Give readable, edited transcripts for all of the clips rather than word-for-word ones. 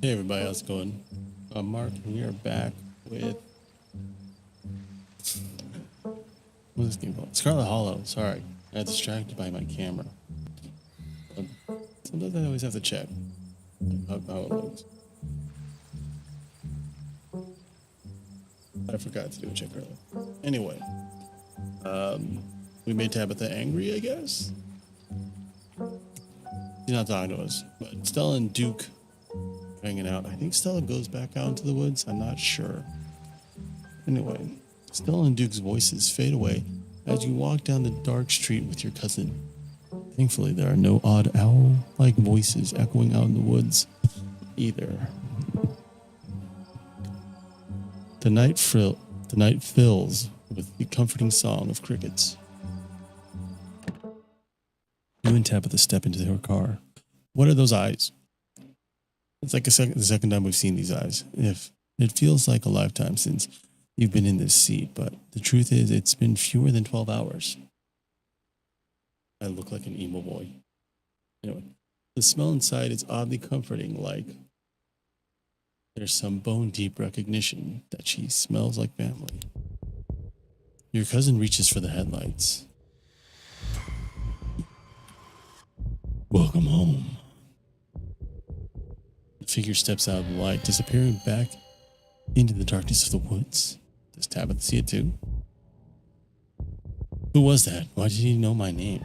Hey everybody, how's it going? I'm Mark, and we are back with what's this game called? Scarlet Hollow. Sorry, I got distracted by my camera. But sometimes I always have to check how it looks. I forgot to do a check earlier. Anyway, we made Tabitha angry, I guess. She's not talking to us, but Stella and Duke hanging out. I think Stella goes back out into the woods. I'm not sure. Anyway, Stella and Duke's voices fade away as you walk down the dark street with your cousin. Thankfully, there are no odd owl-like voices echoing out in the woods either. The night fills with the comforting song of crickets. You and Tabitha step into her car. What are those eyes? It's like the second time we've seen these eyes. If it feels like a lifetime since you've been in this seat, but the truth is it's been fewer than 12 hours. I look like an emo boy. Anyway, the smell inside is oddly comforting, like there's some bone-deep recognition that she smells like family. Your cousin reaches for the headlights. Welcome home. The figure steps out of the light, disappearing back into the darkness of the woods. Does Tabitha see it too? Who was that? Why did he know my name?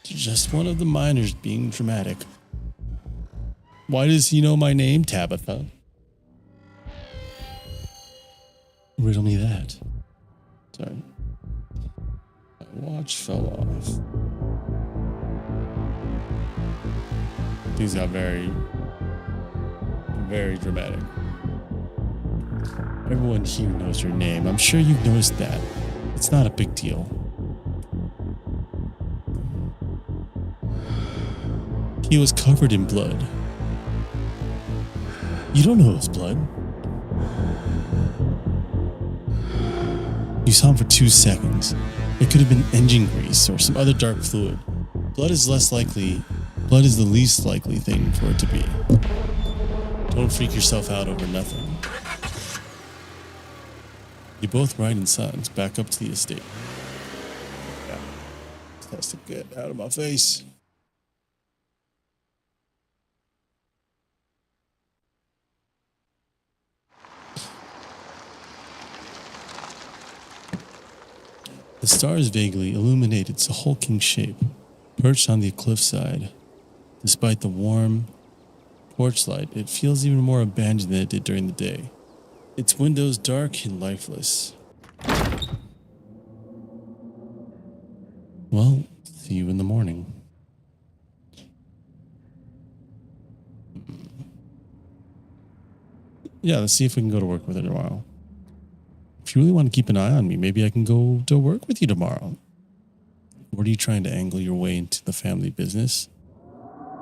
Just one of the miners being dramatic. Why does he know my name, Tabitha? Riddle me that. Sorry. My watch fell off. Things got very, very dramatic. Everyone here knows your name. I'm sure you've noticed that. It's not a big deal. He was covered in blood. You don't know it was blood. You saw him for 2 seconds. It could have been engine grease or some other dark fluid. Blood is the least likely thing for it to be. Don't freak yourself out over nothing. You both ride in silence back up to the estate. Yeah. This has to get out of my face. The stars vaguely illuminate its hulking shape, perched on the cliffside. Despite the warm porch light, it feels even more abandoned than it did during the day. Its windows dark and lifeless. Well, see you in the morning. Yeah, let's see if we can go to work with her tomorrow. If you really want to keep an eye on me, maybe I can go to work with you tomorrow. What are you trying to angle your way into the family business?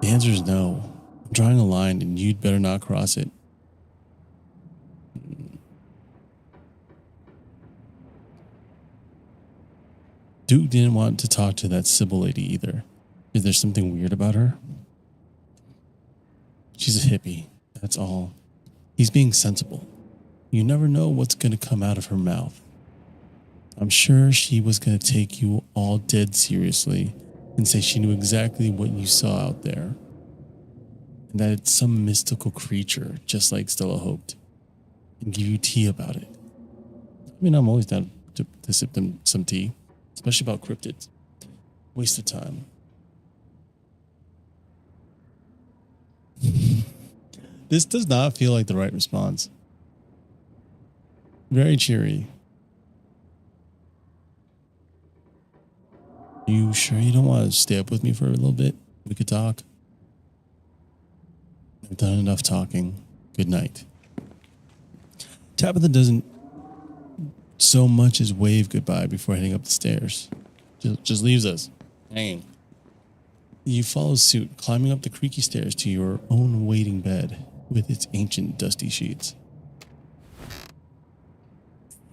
The answer is no. I'm drawing a line and you'd better not cross it. Duke didn't want to talk to that Sybil lady either. Is there something weird about her? She's a hippie, that's all. He's being sensible. You never know what's going to come out of her mouth. I'm sure she was going to take you all dead seriously and say she knew exactly what you saw out there. And that it's some mystical creature, just like Stella hoped. And give you tea about it. I mean, I'm always down to sip them some tea. Especially about cryptids. Waste of time. This does not feel like the right response. Very cheery. You sure you don't want to stay up with me for a little bit? We could talk. I've done enough talking. Good night. Tabitha doesn't so much as wave goodbye before heading up the stairs. Just leaves us hanging. You follow suit, climbing up the creaky stairs to your own waiting bed with its ancient dusty sheets.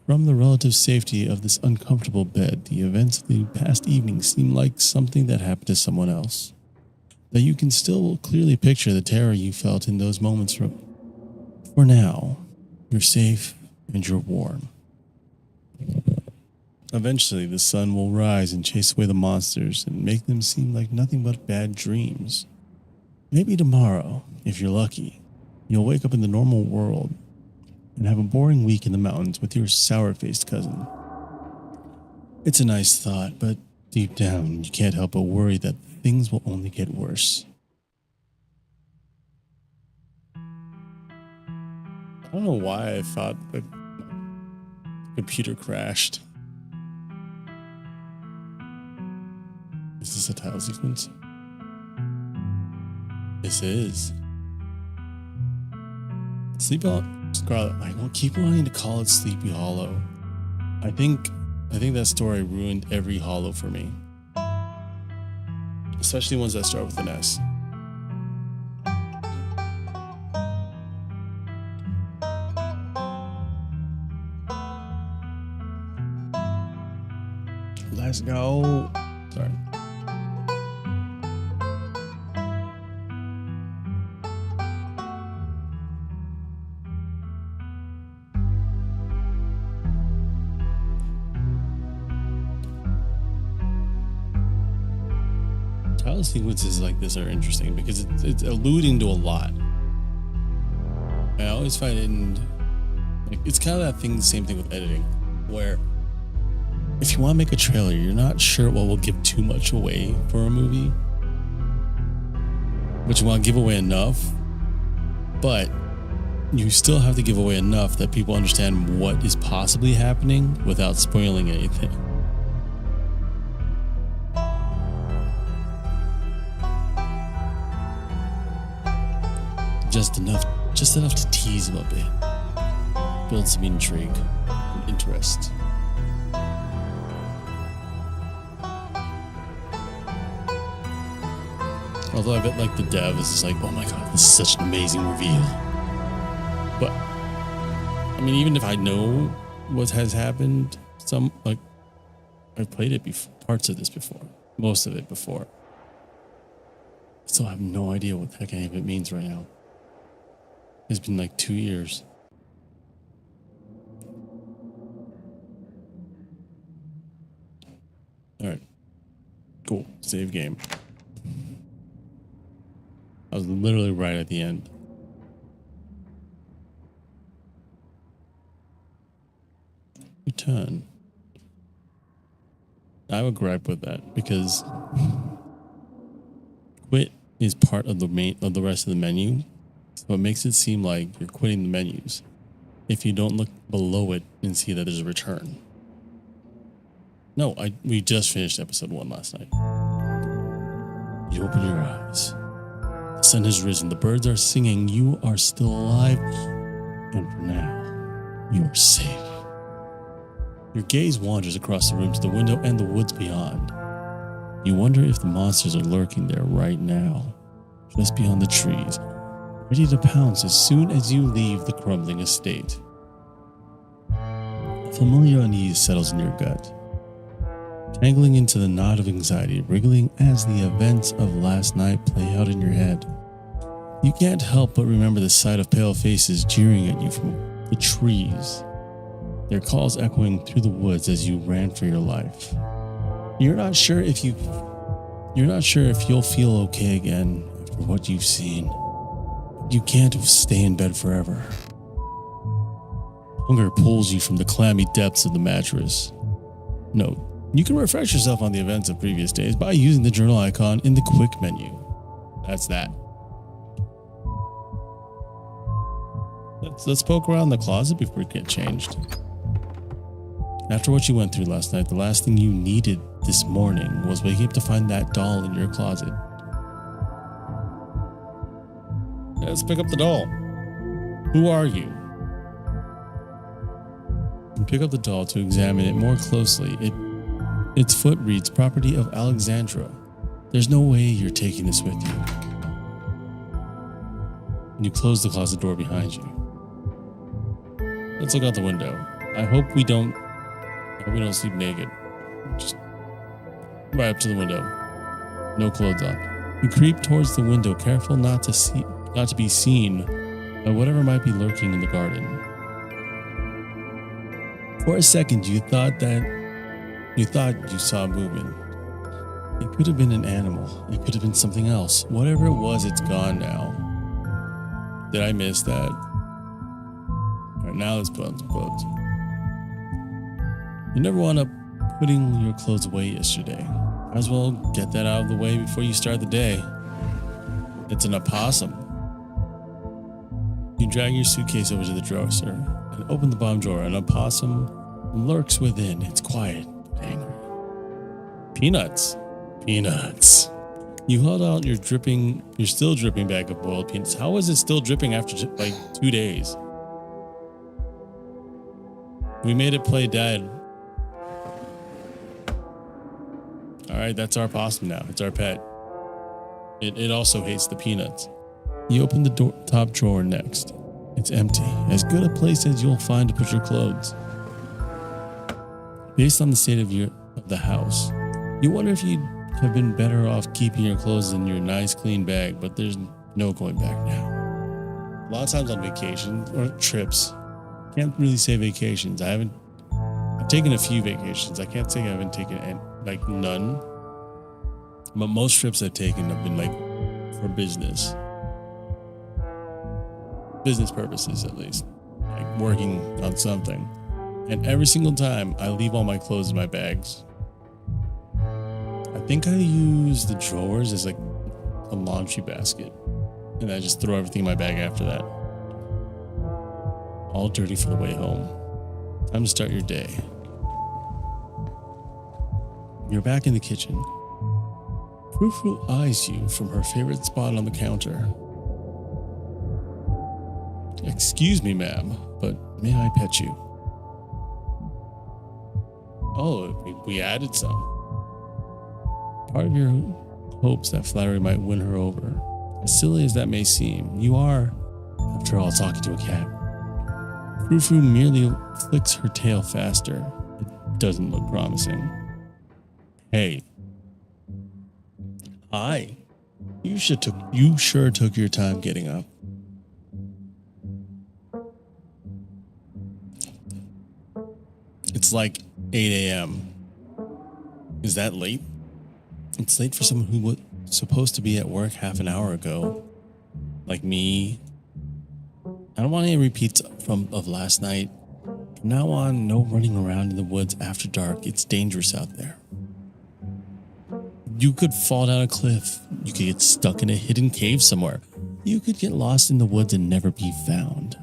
From the relative safety of this uncomfortable bed, the events of the past evening seem like something that happened to someone else. that you can still clearly picture the terror you felt in those moments. For now, you're safe and you're warm. Eventually, the sun will rise and chase away the monsters and make them seem like nothing but bad dreams. Maybe tomorrow, if you're lucky, you'll wake up in the normal world and have a boring week in the mountains with your sour-faced cousin. It's a nice thought, but deep down, you can't help but worry that things will only get worse. I don't know why I thought that my computer crashed. Is this a title sequence? This is. Sleepy Hollow. Scarlet, I will keep wanting to call it Sleepy Hollow. I think that story ruined every Hollow for me. Especially ones that start with an S. Let's go. Sorry. Title sequences like this are interesting because it's alluding to a lot. I always find it it's kind of that thing, the same thing with editing, where if you want to make a trailer, you're not sure what will give too much away for a movie, but you want to give away enough, but you still have to give away enough that people understand what is possibly happening without spoiling anything. Just enough to tease them a bit, build some intrigue and interest. Although I bet like the dev is just like, oh my god, this is such an amazing reveal. But I mean, even if I know what has happened, I've played it before, parts of this before, most of it before. I still have no idea what the heck any of it means right now. It's been like 2 years. Alright. Cool. Save game. I was literally right at the end. Return. I have a gripe with that because quit is part of the rest of the menu. So it makes it seem like you're quitting the menus if you don't look below it and see that there's a return. No, we just finished episode 1 last night. You open your eyes. The sun has risen, the birds are singing, you are still alive, and for now, you are safe. Your gaze wanders across the room to the window and the woods beyond. You wonder if the monsters are lurking there right now, just beyond the trees, ready to pounce as soon as you leave the crumbling estate. A familiar unease settles in your gut, tangling into the knot of anxiety, wriggling as the events of last night play out in your head. You can't help but remember the sight of pale faces jeering at you from the trees, their calls echoing through the woods as you ran for your life. You're not sure if you'll feel okay again after what you've seen. You can't stay in bed forever. Hunger pulls you from the clammy depths of the mattress. Note, you can refresh yourself on the events of previous days by using the journal icon in the quick menu. That's that. Let's poke around the closet before we get changed. After what you went through last night, the last thing you needed this morning was waking up to find that doll in your closet. Let's pick up the doll. Who are you? You pick up the doll to examine it more closely. Its foot reads property of Alexandra. There's no way you're taking this with you. You close the closet door behind you. Let's look out the window. I hope we don't sleep naked. Just right up to the window. No clothes on. You creep towards the window, careful not to be seen by whatever might be lurking in the garden. For a second, you thought you saw movement. It could have been an animal. It could have been something else. Whatever it was, it's gone now. Did I miss that? All right, now let's put on some clothes. You never wound up putting your clothes away yesterday. Might as well get that out of the way before you start the day. It's an opossum. You drag your suitcase over to the dresser and open the bottom drawer. An opossum lurks within. It's quiet, angry. Peanuts. Peanuts. You held out your still dripping bag of boiled peanuts. How is it still dripping after like 2 days? We made it play dead. All right, that's our possum now. It's our pet. It also hates the peanuts. You open the top drawer next. It's empty. As good a place as you'll find to put your clothes. Based on the state of the house, you wonder if you'd have been better off keeping your clothes in your nice clean bag, but there's no going back now. A lot of times on vacation or trips, can't really say vacations. I've taken a few vacations. I can't say I haven't taken like none. But most trips I've taken have been like for business. Business purposes, at least. Like working on something. And every single time I leave all my clothes in my bags. I think I use the drawers as like a laundry basket. And I just throw everything in my bag after that. All dirty for the way home. Time to start your day. You're back in the kitchen. Frou-Frou eyes you from her favorite spot on the counter. Excuse me, ma'am, but may I pet you? Oh, we added some. Part of your hopes that flattery might win her over. As silly as that may seem, you are, after all, talking to a cat. Frou-Frou merely flicks her tail faster. It doesn't look promising. Hey. Hi. You sure took your time getting up. It's like 8 a.m. Is that late? It's late for someone who was supposed to be at work half an hour ago. Like me. I don't want any repeats of last night. From now on, no running around in the woods after dark. It's dangerous out there. You could fall down a cliff. You could get stuck in a hidden cave somewhere. You could get lost in the woods and never be found.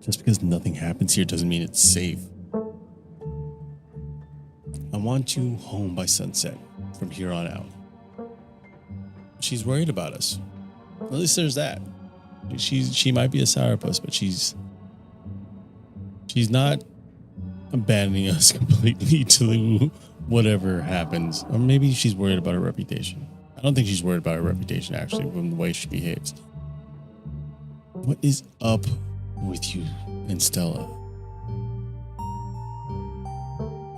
Just because nothing happens here doesn't mean it's safe. I want you home by sunset from here on out. She's worried about us. At least there's that. She might be a sourpuss, but she's not abandoning us completely to whatever happens. Or maybe she's worried about her reputation. I don't think she's worried about her reputation, actually, from the way she behaves. What is up with you and Stella?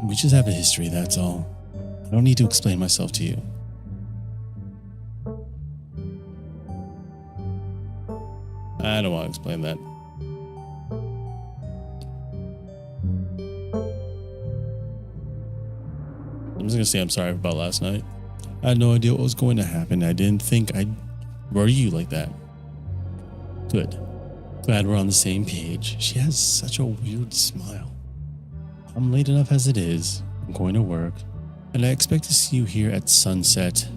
We just have a history, that's all. I don't need to explain myself to you. I don't want to explain that. I'm just going to say I'm sorry about last night. I had no idea what was going to happen. I didn't think I'd worry you like that. Good. Glad we're on the same page. She has such a weird smile. I'm late enough as it is. I'm going to work. And I expect to see you here at sunset.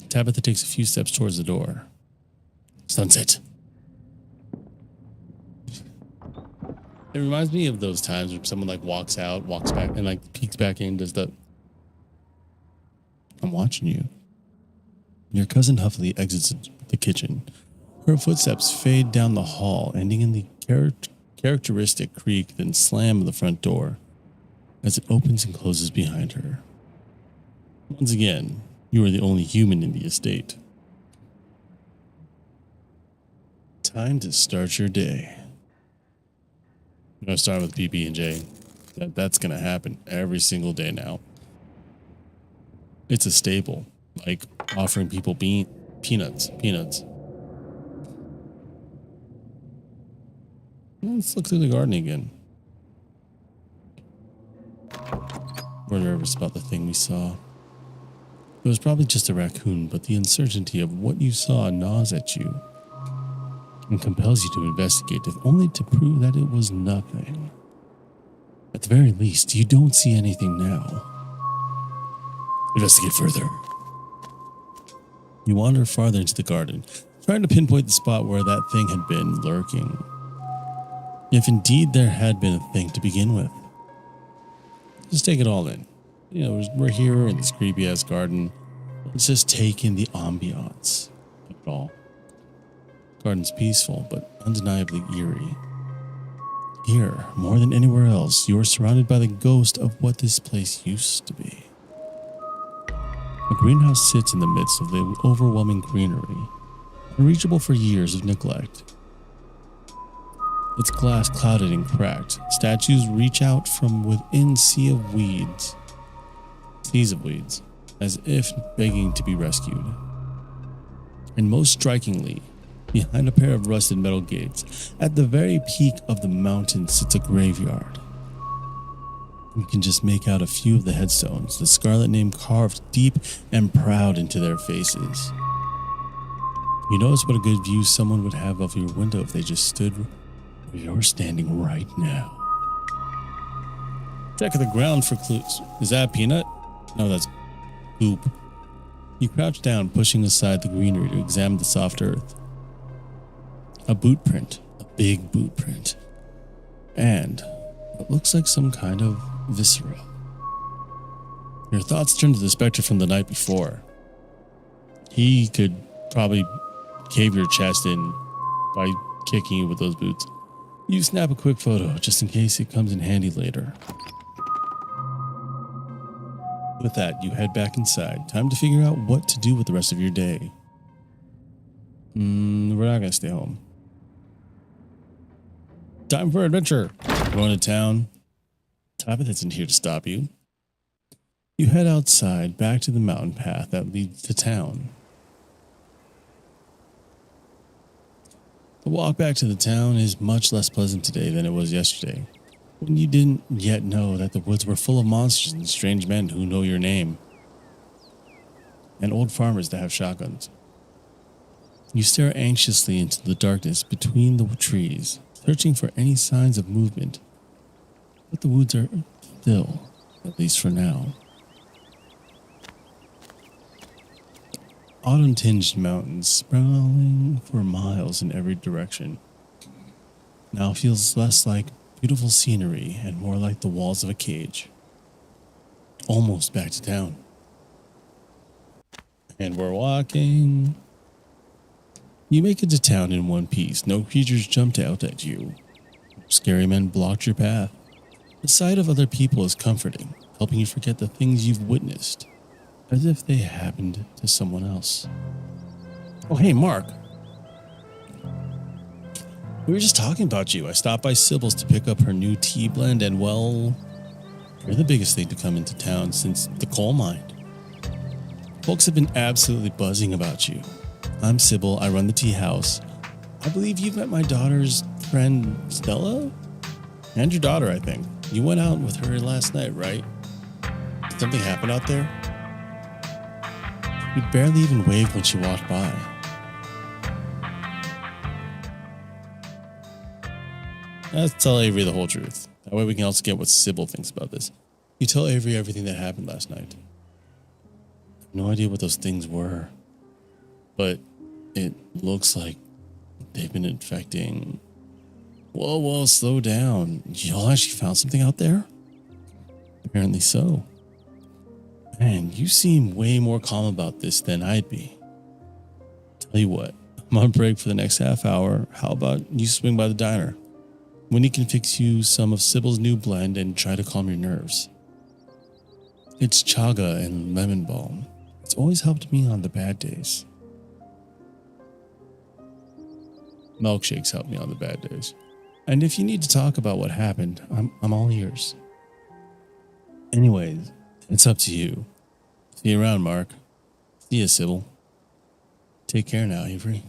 Tabitha takes a few steps towards the door. Sunset. It reminds me of those times when someone like walks out, walks back, and like peeks back in, does the I'm watching you. Your cousin huffily exits the kitchen. Her footsteps fade down the hall, ending in the characteristic creak, then slam of the front door as it opens and closes behind her. Once again, you are the only human in the estate. Time to start your day. I'm going to start with PB&J. That's going to happen every single day now. It's a staple. like offering people peanuts. Let's look through the garden again. We're nervous about the thing we saw. It was probably just a raccoon, but the uncertainty of what you saw gnaws at you and compels you to investigate, if only to prove that it was nothing. At the very least, you don't see anything now. Investigate further. You wander farther into the garden, trying to pinpoint the spot where that thing had been lurking. If indeed there had been a thing to begin with. Just take it all in. You know, we're here in this creepy-ass garden. Let's just take in the ambiance of it all. Garden's peaceful, but undeniably eerie. Here, more than anywhere else, you are surrounded by the ghost of what this place used to be. A greenhouse sits in the midst of the overwhelming greenery, unreachable for years of neglect. Its glass clouded and cracked, statues reach out from within seas of weeds, as if begging to be rescued. And most strikingly, behind a pair of rusted metal gates, at the very peak of the mountain sits a graveyard. You can just make out a few of the headstones, the scarlet name carved deep and proud into their faces. You notice what a good view someone would have of your window if they just stood where you're standing right now. Check the ground for clues. Is that a peanut? No, that's poop. You crouch down, pushing aside the greenery to examine the soft earth. A boot print, a big boot print, and what looks like some kind of viscera. Your thoughts turn to the specter from the night before. He could probably cave your chest in by kicking you with those boots. You snap a quick photo just in case it comes in handy later. With that, you head back inside. Time to figure out what to do with the rest of your day. We're not going to stay home. Time for adventure. Going to town. Tabitha isn't here to stop you. You head outside, back to the mountain path that leads to town. The walk back to the town is much less pleasant today than it was yesterday, when you didn't yet know that the woods were full of monsters and strange men who know your name, and old farmers that have shotguns. You stare anxiously into the darkness between the trees, searching for any signs of movement, but the woods are still, at least for now. Autumn-tinged mountains sprawling for miles in every direction now feels less like beautiful scenery and more like the walls of a cage. Almost back to town. And we're walking. You make it to town in one piece. No creatures jumped out at you. Scary men blocked your path. The sight of other people is comforting, helping you forget the things you've witnessed, as if they happened to someone else. Oh, hey, Mark. We were just talking about you. I stopped by Sybil's to pick up her new tea blend, and well, you're the biggest thing to come into town since the coal mine. Folks have been absolutely buzzing about you. I'm Sybil. I run the tea house. I believe you've met my daughter's friend, Stella? And your daughter, I think. You went out with her last night, right? Did something happen out there? You barely even waved when she walked by. Let's tell Avery the whole truth. That way we can also get what Sybil thinks about this. You tell Avery everything that happened last night. I have no idea what those things were, but it looks like they've been infecting. Whoa, slow down. Y'all actually found something out there? Apparently so. Man, you seem way more calm about this than I'd be. Tell you what, I'm on break for the next half hour. How about you swing by the diner? Winnie can fix you some of Sybil's new blend and try to calm your nerves. It's chaga and lemon balm. It's always helped me on the bad days. Milkshakes help me on the bad days. And if you need to talk about what happened, I'm all ears. Anyways, it's up to you. See you around, Mark. See ya, Sybil. Take care now, Avery.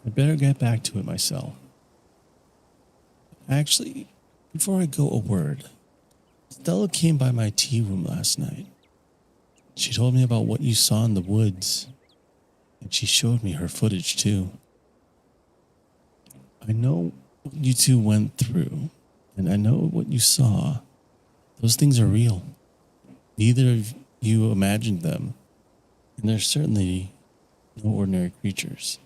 I better get back to it myself. Actually, before I go, a word. Stella came by my tea room last night. She told me about what you saw in the woods, and she showed me her footage too. I know what you two went through, and I know what you saw. Those things are real. Neither of you imagined them, and they're certainly no ordinary creatures.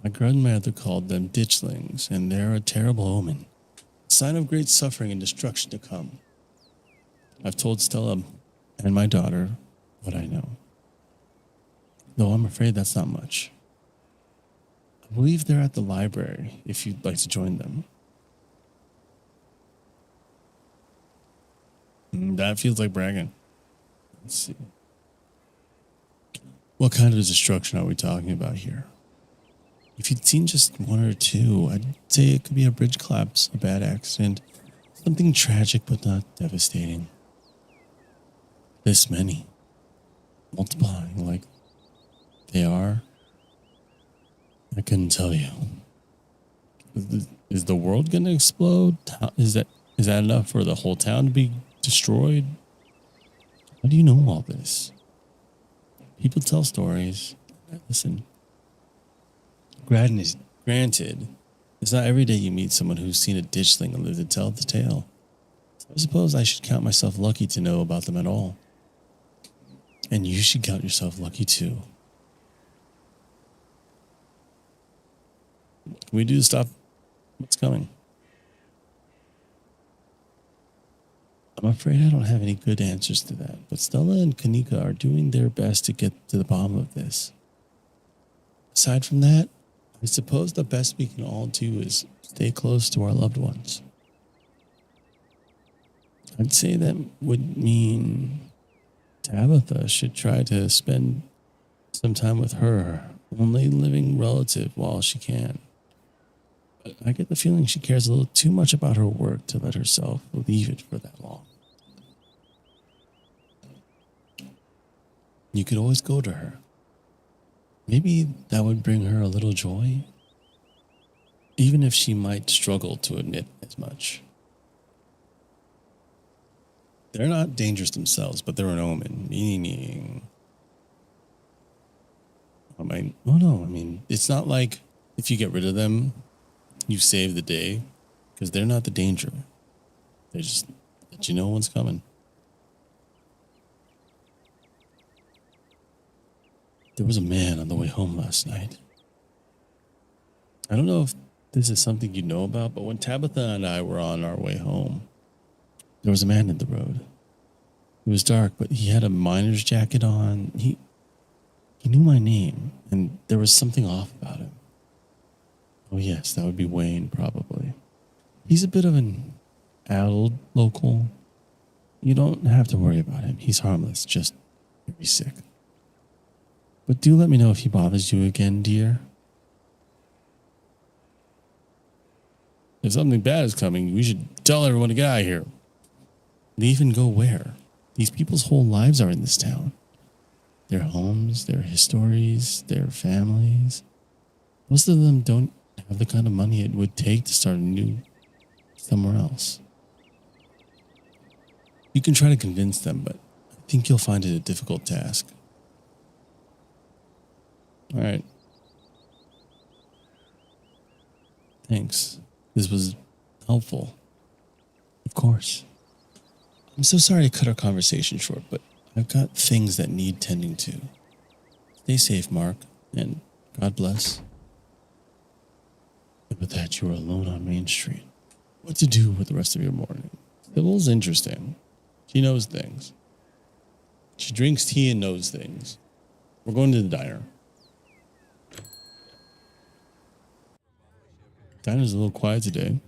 My grandmother called them ditchlings, and they're a terrible omen, a sign of great suffering and destruction to come. I've told Stella and my daughter what I know, though I'm afraid that's not much. I believe they're at the library if you'd like to join them. That feels like bragging. Let's see. What kind of destruction are we talking about here? If you'd seen just one or two, I'd say it could be a bridge collapse, a bad accident, something tragic but not devastating. This many, multiplying like they are, I couldn't tell you. Is the world gonna explode? Is that enough for the whole town to be destroyed? How do you know all this? People tell stories. Listen. Granted, it's not every day you meet someone who's seen a ditchling and lived to tell the tale. So I suppose I should count myself lucky to know about them at all. And you should count yourself lucky too. What can we do to stop what's coming? I'm afraid I don't have any good answers to that, but Stella and Kanika are doing their best to get to the bottom of this. Aside from that, I suppose the best we can all do is stay close to our loved ones. I'd say that would mean Tabitha should try to spend some time with her only living relative while she can. But I get the feeling she cares a little too much about her work to let herself leave it for that long. You could always go to her. Maybe that would bring her a little joy, even if she might struggle to admit as much. They're not dangerous themselves, but they're an omen, meaning... it's not like if you get rid of them, you save the day, because they're not the danger. They just let you know what's coming. There was a man on the way home last night. I don't know if this is something you know about, but when Tabitha and I were on our way home, there was a man in the road. It was dark, but he had a miner's jacket on. He knew my name, and there was something off about him. Oh yes, that would be Wayne, probably. He's a bit of an addled local. You don't have to worry about him. He's harmless, just very sick. But do let me know if he bothers you again, dear. If something bad is coming, we should tell everyone to get out of here. Leave and go where? These people's whole lives are in this town. Their homes, their histories, their families. Most of them don't have the kind of money it would take to start anew somewhere else. You can try to convince them, but I think you'll find it a difficult task. All right. Thanks. This was helpful. Of course. I'm so sorry to cut our conversation short, but I've got things that need tending to. Stay safe, Mark, and God bless. And with that, you are alone on Main Street. What to do with the rest of your morning? Sybil's interesting. She knows things. She drinks tea and knows things. We're going to the diner. Diner's a little quiet today,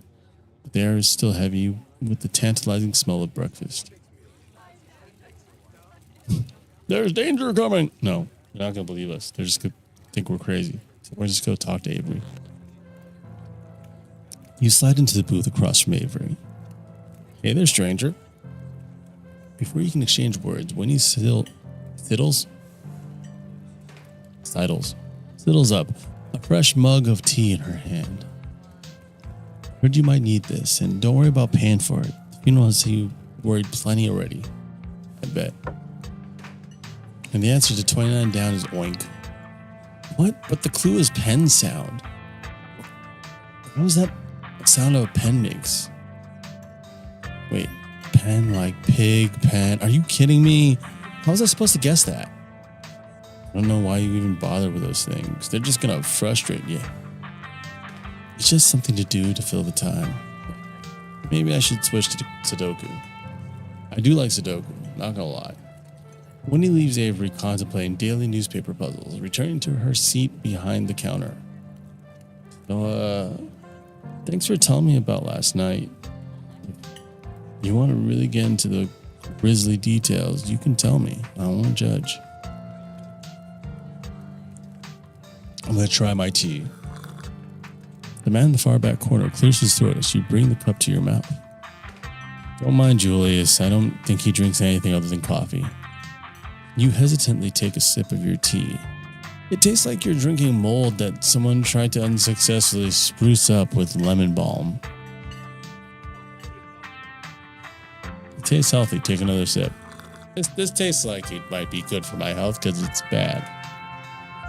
but the air is still heavy with the tantalizing smell of breakfast. There's danger coming! No, they're not going to believe us. They're just going to think we're crazy. So we're just going to talk to Avery. You slide into the booth across from Avery. Hey there, stranger. Before you can exchange words, Winnie sidles up, a fresh mug of tea in her hand. Heard you might need this, and don't worry about paying for it. The funeral has you worried plenty already, I bet. And the answer to 29 down is oink. What? But the clue is pen sound. What was that sound of a pen makes? Wait, pen like pig, pen. Are you kidding me? How was I supposed to guess that? I don't know why you even bother with those things. They're just gonna frustrate you. It's just something to do to fill the time. Maybe I should switch to Sudoku. I do like Sudoku, not gonna lie. Winnie leaves Avery contemplating daily newspaper puzzles, returning to her seat behind the counter. So, thanks for telling me about last night. If you want to really get into the grisly details, you can tell me. I won't judge. I'm going to try my tea. The man in the far back corner clears his throat as you bring the cup to your mouth. Don't mind Julius. I don't think he drinks anything other than coffee. You hesitantly take a sip of your tea. It tastes like you're drinking mold that someone tried to unsuccessfully spruce up with lemon balm. It tastes healthy. Take another sip. This tastes like it might be good for my health because it's bad.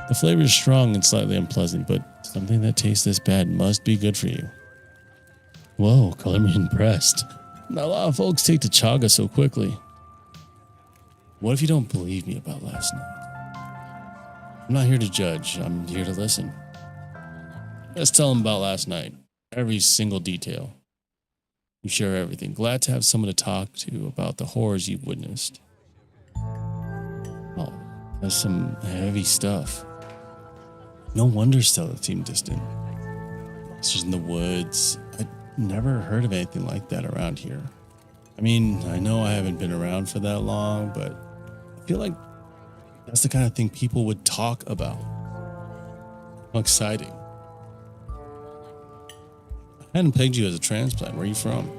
The flavor is strong and slightly unpleasant, but something that tastes this bad must be good for you. Whoa, color me impressed. Not a lot of folks take to chaga so quickly. What if you don't believe me about last night? I'm not here to judge. I'm here to listen. Let's tell them about last night. Every single detail. You share everything. Glad to have someone to talk to about the horrors you've witnessed. Oh, that's some heavy stuff. No wonder Stella seemed distant. Monsters in the woods. I'd never heard of anything like that around here. I mean, I know I haven't been around for that long, but I feel like that's the kind of thing people would talk about. How exciting. I hadn't pegged you as a transplant. Where are you from?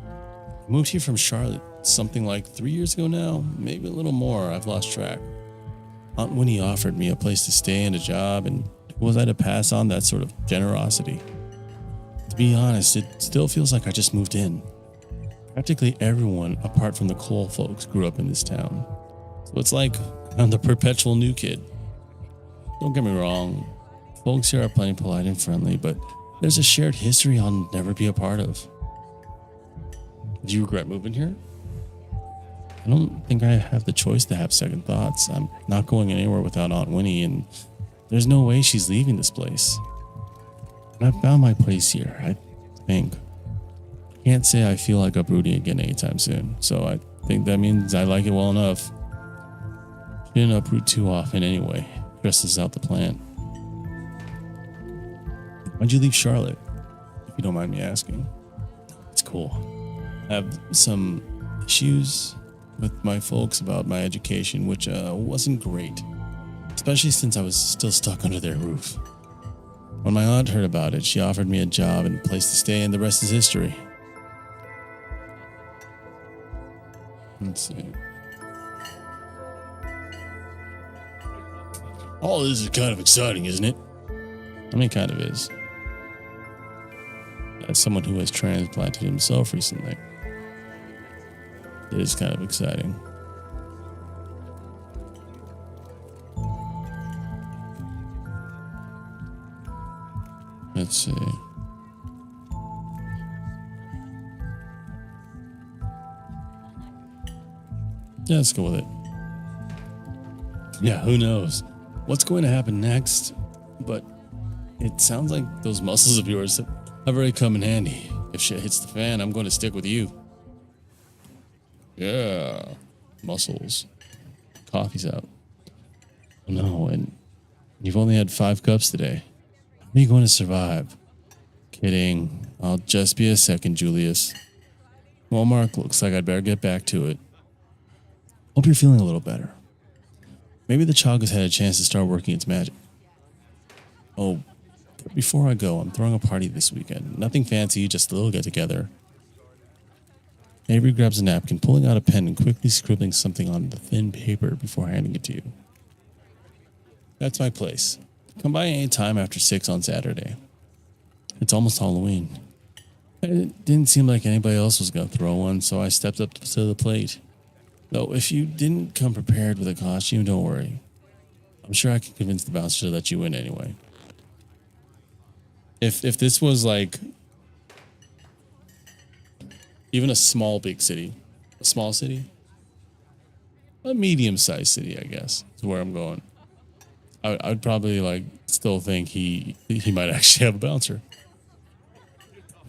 I moved here from Charlotte something like 3 years ago now, maybe a little more. I've lost track. Aunt Winnie offered me a place to stay and a job, and who was I to pass on that sort of generosity? To be honest, it still feels like I just moved in. Practically everyone, apart from the Cole folks, grew up in this town. So it's like I'm the perpetual new kid. Don't get me wrong, folks here are plenty polite and friendly, but there's a shared history I'll never be a part of. Do you regret moving here? I don't think I have the choice to have second thoughts. I'm not going anywhere without Aunt Winnie, and there's no way she's leaving this place. And I found my place here, I think. Can't say I feel like uprooting again anytime soon, so I think that means I like it well enough. Didn't uproot too often anyway. Stresses out the plan. Why'd you leave Charlotte? If you don't mind me asking. It's cool. I have some issues with my folks about my education, which wasn't great, especially since I was still stuck under their roof. When my aunt heard about it, she offered me a job and a place to stay, and the rest is history. Let's see. All this is kind of exciting, isn't it? I mean, it kind of is. As someone who has transplanted himself recently, it is kind of exciting. Let's see. Yeah, let's go with it. Yeah, who knows what's going to happen next, but it sounds like those muscles of yours have already come in handy. If shit hits the fan, I'm going to stick with you. Yeah, muscles. Coffee's out. Oh no, and you've only had 5 cups today. How are you going to survive? Kidding. I'll just be a second, Julius. Well, Mark, looks like I'd better get back to it. Hope you're feeling a little better. Maybe the chaga's had a chance to start working its magic. Oh, but before I go, I'm throwing a party this weekend. Nothing fancy, just a little get-together. Avery grabs a napkin, pulling out a pen and quickly scribbling something on the thin paper before handing it to you. That's my place. Come by any time after 6 on Saturday. It's almost Halloween. It didn't seem like anybody else was going to throw one, so I stepped up to the plate. Though if you didn't come prepared with a costume, don't worry. I'm sure I can convince the bouncer to let you in anyway. If this was like even a small big city, a small city, a medium-sized city, I guess, is where I'm going. I'd probably like still think he might actually have a bouncer.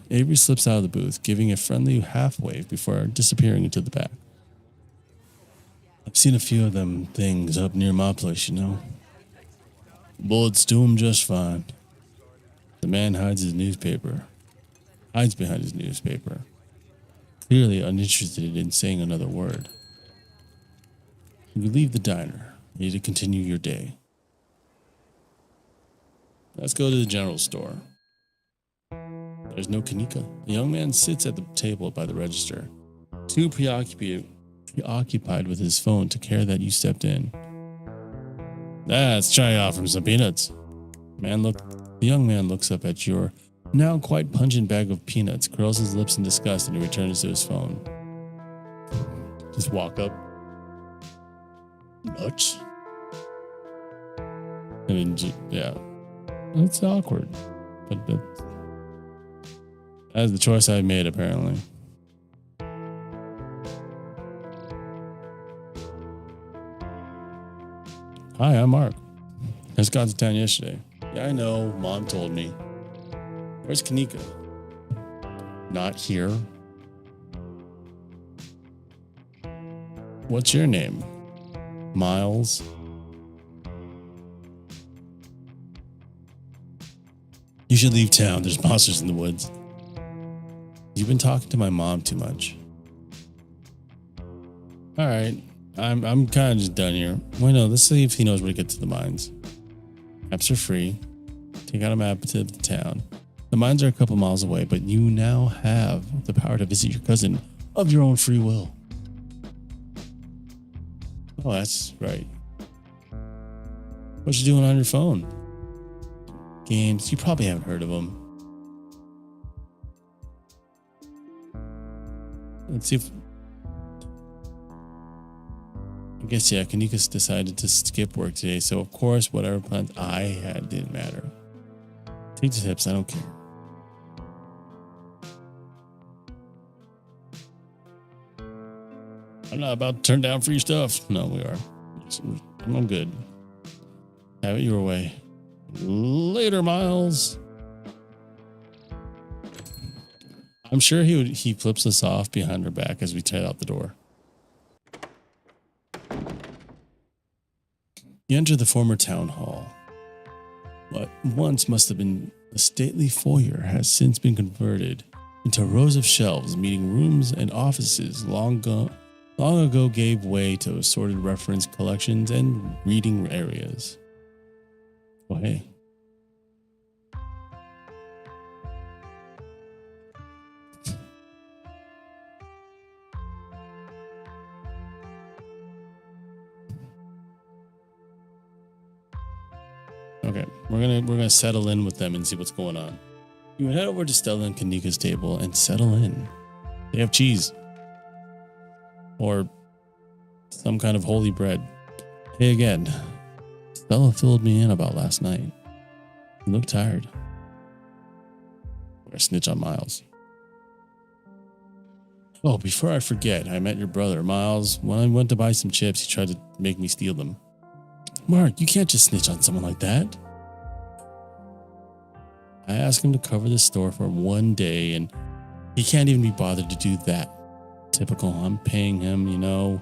Avery slips out of the booth, giving a friendly half wave before disappearing into the back. I've seen a few of them things up near my place, you know. Bullets do 'em just fine. The man hides behind his newspaper, clearly uninterested in saying another word. You leave the diner, ready to continue your day. Let's go to the general store. There's no Kanika. The young man sits at the table by the register, too preoccupied with his phone to care that you stepped in. Let's try off from some peanuts. The young man looks up at your now quite pungent bag of peanuts, curls his lips in disgust, and returns to his phone. Just walk up. Nuts. I mean, yeah. It's awkward. But that's the choice I made, apparently. Hi, I'm Mark. I just got to town yesterday. Yeah, I know. Mom told me. Where's Kanika? Not here. What's your name? Miles. You should leave town. There's monsters in the woods. You've been talking to my mom too much. All right. I'm kind of just done here. Wait, no, let's see if he knows where to get to the mines. Maps are free. Take out a map to the town. The mines are a couple miles away, but you now have the power to visit your cousin of your own free will. Oh, that's right. What you doing on your phone? Games. You probably haven't heard of them. Let's see if... I guess, yeah, Kanika's decided to skip work today, so of course, whatever plans I had didn't matter. Take the tips, I don't care. I'm not about to turn down free stuff. No, we are. I'm good. Have it your way. Later, Miles. I'm sure he flips us off behind our back as we head out the door. You enter the former town hall. What once must have been a stately foyer has since been converted into rows of shelves, meeting rooms and offices long ago gave way to assorted reference collections and reading areas. Oh, hey. Okay, we're gonna settle in with them and see what's going on. You head over to Stella and Kanika's table and settle in. They have cheese. Or some kind of holy bread. Hey again. Stella filled me in about last night. You look tired. We're a snitch on Miles. Oh, before I forget, I met your brother, Miles. When I went to buy some chips, he tried to make me steal them. Mark, you can't just snitch on someone like that. I asked him to cover the store for 1 day, and he can't even be bothered to do that. Typical, I'm paying him, you know.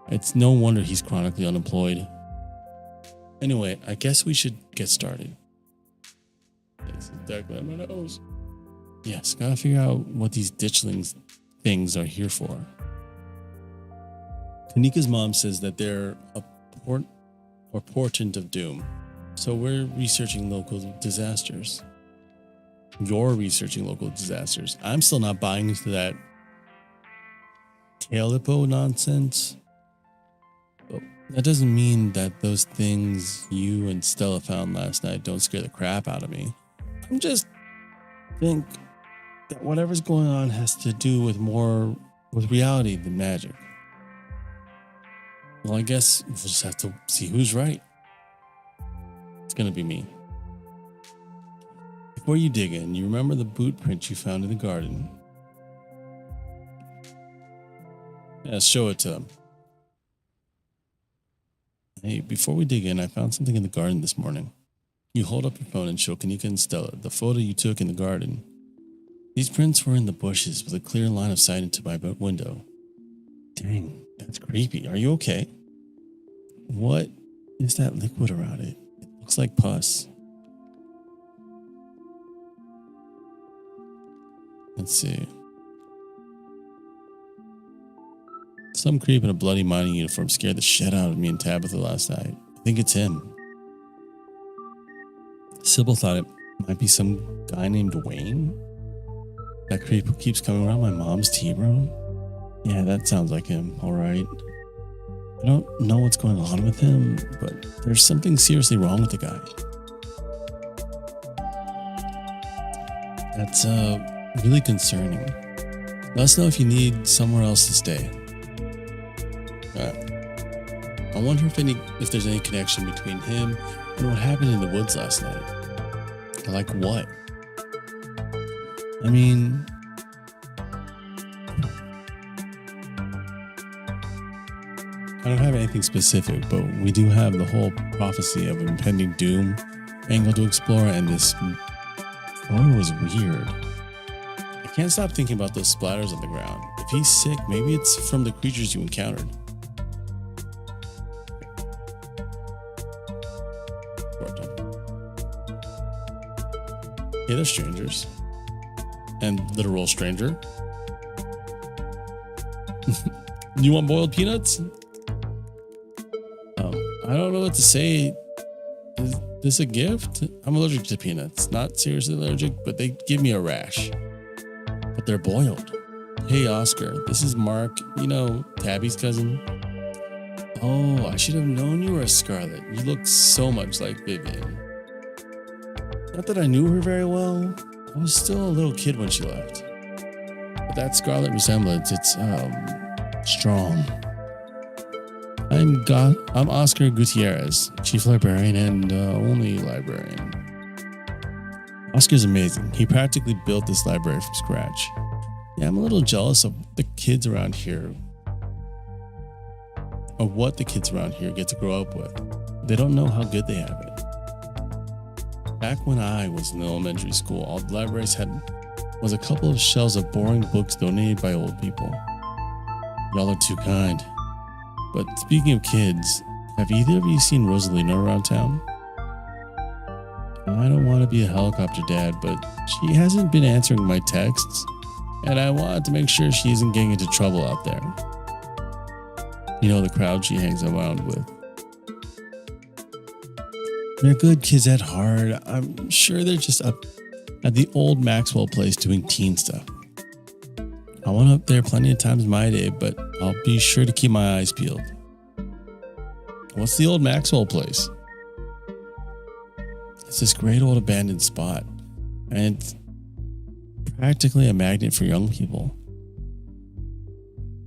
It's no wonder he's chronically unemployed. Anyway, I guess we should get started. This is directly on my nose. Yes, gotta figure out what these ditchlings things are here for. Kanika's mom says that they're a portent of doom. So we're researching local disasters. You're researching local disasters. I'm still not buying into that Tailipo nonsense. But that doesn't mean that those things you and Stella found last night don't scare the crap out of me. I'm just think that whatever's going on has to do with more with reality than magic. Well, I guess we'll just have to see who's right. It's gonna be me. Before you dig in, you remember the boot print you found in the garden? Yeah, show it to them. Hey, before we dig in, I found something in the garden this morning. You hold up your phone and show Kanika and Stella the photo you took in the garden. These prints were in the bushes with a clear line of sight into my window. Dang, that's creepy. Are you okay? What is that liquid around it? It looks like pus. Let's see. Some creep in a bloody mining uniform scared the shit out of me and Tabitha last night. I think it's him. Sybil thought it might be some guy named Wayne. That creep who keeps coming around my mom's tea room? Yeah, that sounds like him, alright. I don't know what's going on with him, but there's something seriously wrong with the guy. That's really concerning. Let us know if you need somewhere else to stay. I wonder if there's any connection between him and what happened in the woods last night. Like what? I mean, I don't have anything specific, but we do have the whole prophecy of impending doom angle to explore, and this photo was weird. I can't stop thinking about those splatters on the ground. If he's sick, maybe it's from the creatures you encountered. Yeah, they're strangers. And literal stranger. You want boiled peanuts? Oh, I don't know what to say. Is this a gift? I'm allergic to peanuts. Not seriously allergic, but they give me a rash. But they're boiled. Hey, Oscar, this is Mark. You know, Tabby's cousin. Oh, I should have known you were a Scarlet. You look so much like Vivian. Not that I knew her very well. I was still a little kid when she left. But that Scarlet resemblance, it's strong. I'm Oscar Gutierrez, Chief Librarian and only librarian. Oscar's amazing. He practically built this library from scratch. Yeah, I'm a little jealous of the kids around here. Of what the kids around here get to grow up with. They don't know how good they have it. Back when I was in elementary school, all the libraries had was a couple of shelves of boring books donated by old people. Y'all are too kind. But speaking of kids, have either of you seen Rosalina around town? I don't want to be a helicopter dad, but she hasn't been answering my texts, and I wanted to make sure she isn't getting into trouble out there. You know, the crowd she hangs around with. They're good kids at heart. I'm sure they're just up at the old Maxwell place doing teen stuff. I went up there plenty of times my day, but I'll be sure to keep my eyes peeled. What's the old Maxwell place? It's this great old abandoned spot, and it's practically a magnet for young people.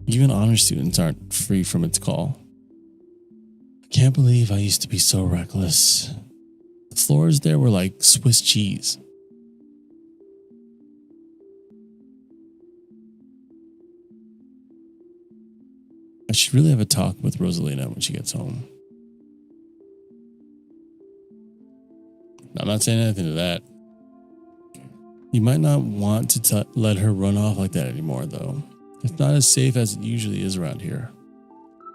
Even honor students aren't free from its call. I can't believe I used to be so reckless. The floors there were like Swiss cheese. I should really have a talk with Rosalina when she gets home. I'm not saying anything to that. You might not want to let her run off like that anymore, though. It's not as safe as it usually is around here.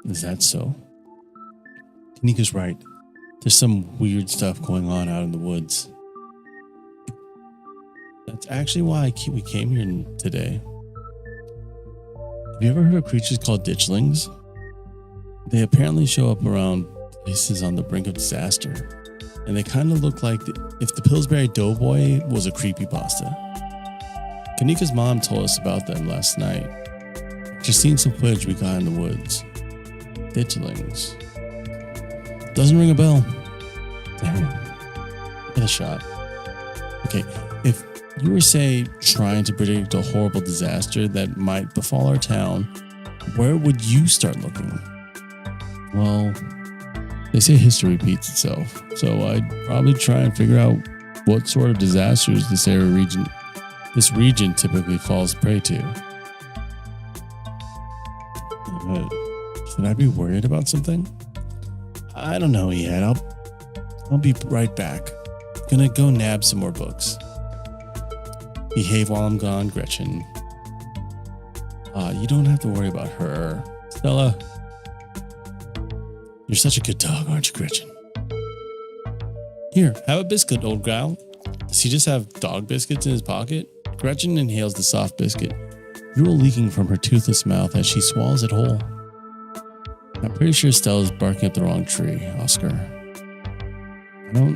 Is that so? Kanika's right. There's some weird stuff going on out in the woods. That's actually why we came here today. Have you ever heard of creatures called ditchlings? They apparently show up around places on the brink of disaster. And they kind of look like if the Pillsbury Doughboy was a creepypasta. Kanika's mom told us about them last night. After seeing some footage we got in the woods, ditchlings. Doesn't ring a bell. Damn. Give it a shot. Okay, if you were, say, trying to predict a horrible disaster that might befall our town, where would you start looking? Well, they say history repeats itself, so I'd probably try and figure out what sort of disasters this region typically falls prey to. Should I be worried about something? I don't know yet. I'll be right back. Gonna go nab some more books. Behave while I'm gone, Gretchen. You don't have to worry about her. Stella, you're such a good dog, aren't you, Gretchen? Here, have a biscuit, old gal. Does he just have dog biscuits in his pocket? Gretchen inhales the soft biscuit, drool leaking from her toothless mouth as she swallows it whole. I'm pretty sure Stella's barking up the wrong tree, Oscar. I don't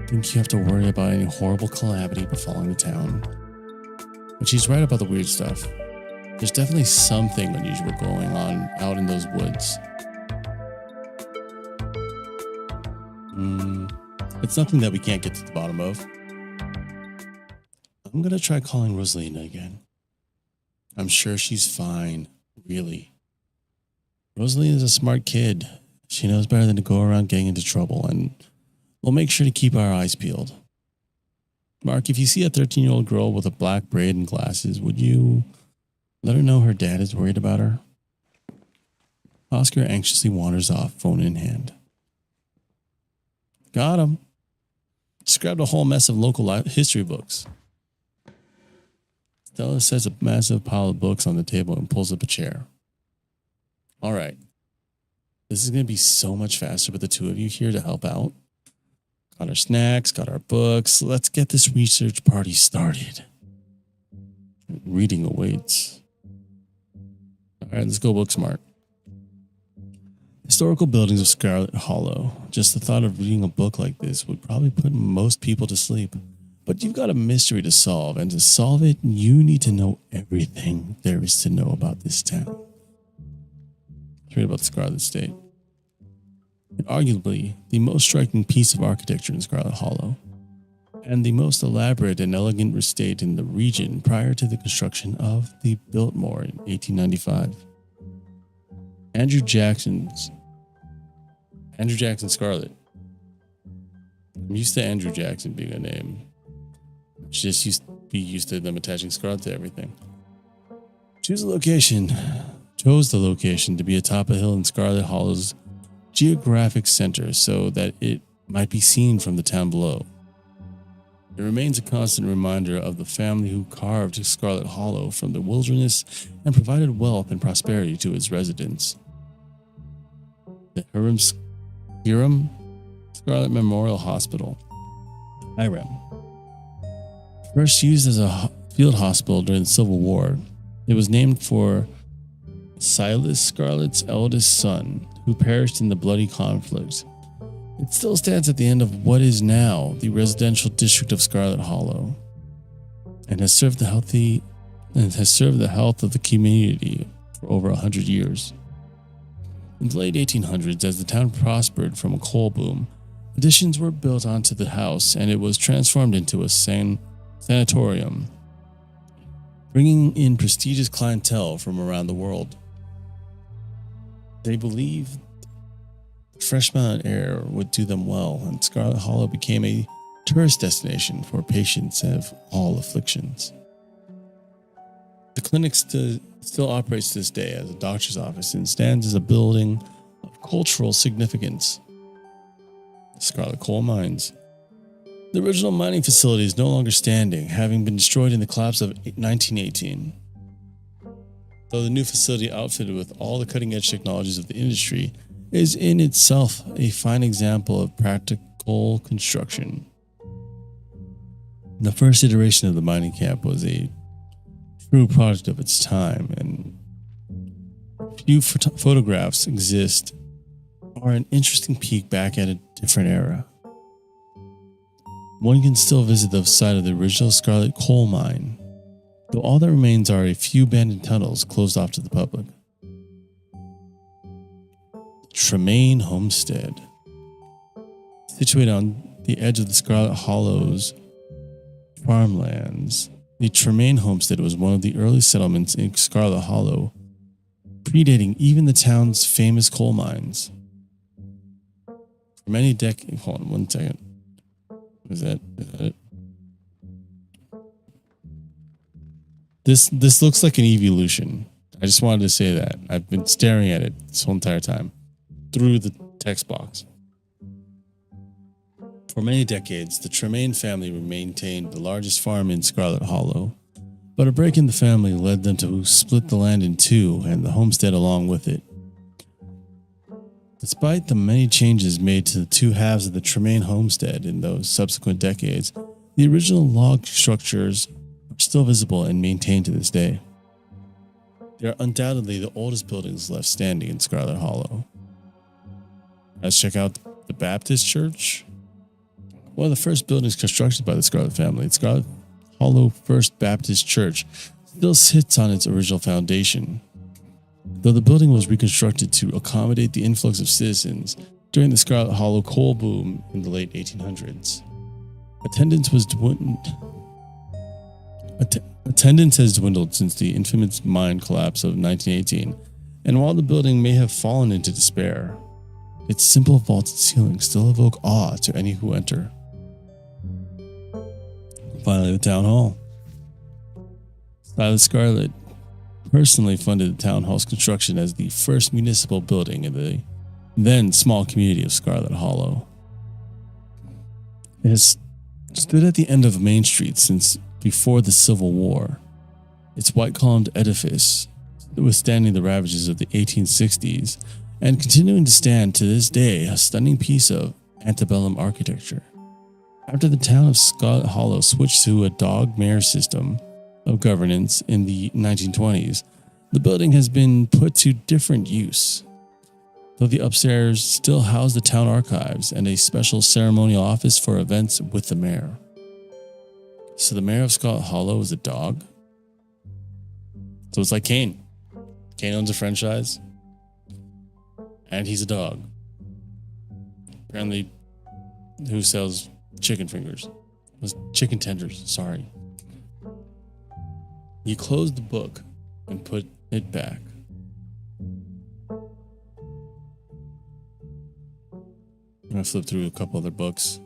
think you have to worry about any horrible calamity befalling the town. But she's right about the weird stuff. There's definitely something unusual going on out in those woods. It's nothing that we can't get to the bottom of. I'm gonna try calling Rosalina again. I'm sure she's fine, really. Rosalina's a smart kid. She knows better than to go around getting into trouble, and we'll make sure to keep our eyes peeled. Mark, if you see a 13-year-old girl with a black braid and glasses, would you let her know her dad is worried about her? Oscar anxiously wanders off, phone in hand. Got him. Just grabbed a whole mess of local history books. Stella sets a massive pile of books on the table and pulls up a chair. All right. This is going to be so much faster with the two of you here to help out. Got our snacks, got our books. Let's get this research party started. Reading awaits. All right, let's go book smart. Historical buildings of Scarlet Hollow. Just the thought of reading a book like this would probably put most people to sleep. But you've got a mystery to solve, and to solve it, you need to know everything there is to know about this town. Let's read about the Scarlet State. And arguably the most striking piece of architecture in Scarlet Hollow, and the most elaborate and elegant estate in the region prior to the construction of the Biltmore in 1895. Andrew Jackson Scarlet. I'm used to Andrew Jackson being a name. Just used to them attaching Scarlet to everything. Chose the location to be atop a hill in Scarlet Hollow's geographic center so that it might be seen from the town below. It remains a constant reminder of the family who carved Scarlet Hollow from the wilderness and provided wealth and prosperity to its residents. The Hiram Scarlet Memorial Hospital, Hiram. First used as a field hospital during the Civil War, it was named for Silas Scarlet's eldest son, who perished in the bloody conflict. It still stands at the end of what is now the residential district of Scarlet Hollow, and has served the health of the community for over 100 years. In the late 1800s, as the town prospered from a coal boom, additions were built onto the house, and it was transformed into a sanatorium, bringing in prestigious clientele from around the world. They believed fresh mountain air would do them well, and Scarlet Hollow became a tourist destination for patients of all afflictions. The clinic still operates to this day as a doctor's office and stands as a building of cultural significance. Scarlet Coal Mines. The original mining facility is no longer standing, having been destroyed in the collapse of 1918. Though the new facility, outfitted with all the cutting-edge technologies of the industry, is in itself a fine example of practical construction. The first iteration of the mining camp was a true product of its time, and few photographs exist are an interesting peek back at a different era. One can still visit the site of the original Scarlet Coal Mine, though all that remains are a few abandoned tunnels closed off to the public. Tremaine Homestead. Situated on the edge of the Scarlet Hollow's farmlands, the Tremaine Homestead was one of the early settlements in Scarlet Hollow, predating even the town's famous coal mines. For many decades, hold on 1 second. Is that it? This looks like an evolution. I just wanted to say that. I've been staring at it this whole entire time through the text box. For many decades, the Tremaine family maintained the largest farm in Scarlet Hollow, but a break in the family led them to split the land in two and the homestead along with it. Despite the many changes made to the two halves of the Tremaine homestead in those subsequent decades, the original log structures are still visible and maintained to this day. They are undoubtedly the oldest buildings left standing in Scarlet Hollow. Let's check out the Baptist Church. One of the first buildings constructed by the Scarlet family, the Scarlet Hollow First Baptist Church, still sits on its original foundation, though the building was reconstructed to accommodate the influx of citizens during the Scarlet Hollow coal boom in the late 1800s. Attendance has dwindled since the infamous mine collapse of 1918, and while the building may have fallen into despair, its simple vaulted ceilings still evoke awe to any who enter. Finally, the town hall. Silas Scarlet personally funded the town hall's construction as the first municipal building in the then small community of Scarlet Hollow. It has stood at the end of Main Street since before the Civil War. Its white-columned edifice, withstanding the ravages of the 1860s, and continuing to stand to this day, a stunning piece of antebellum architecture. After the town of Scarlet Hollow switched to a dog-mare system of governance in the 1920s, the building has been put to different use, though the upstairs still house the town archives and a special ceremonial office for events with the mayor. So the mayor of Scarlet Hollow is a dog? So it's like Kane. Kane owns a franchise, and he's a dog. Apparently, who sells chicken fingers? Chicken tenders, sorry. He closed the book and put it back. I'm going to flip through a couple other books.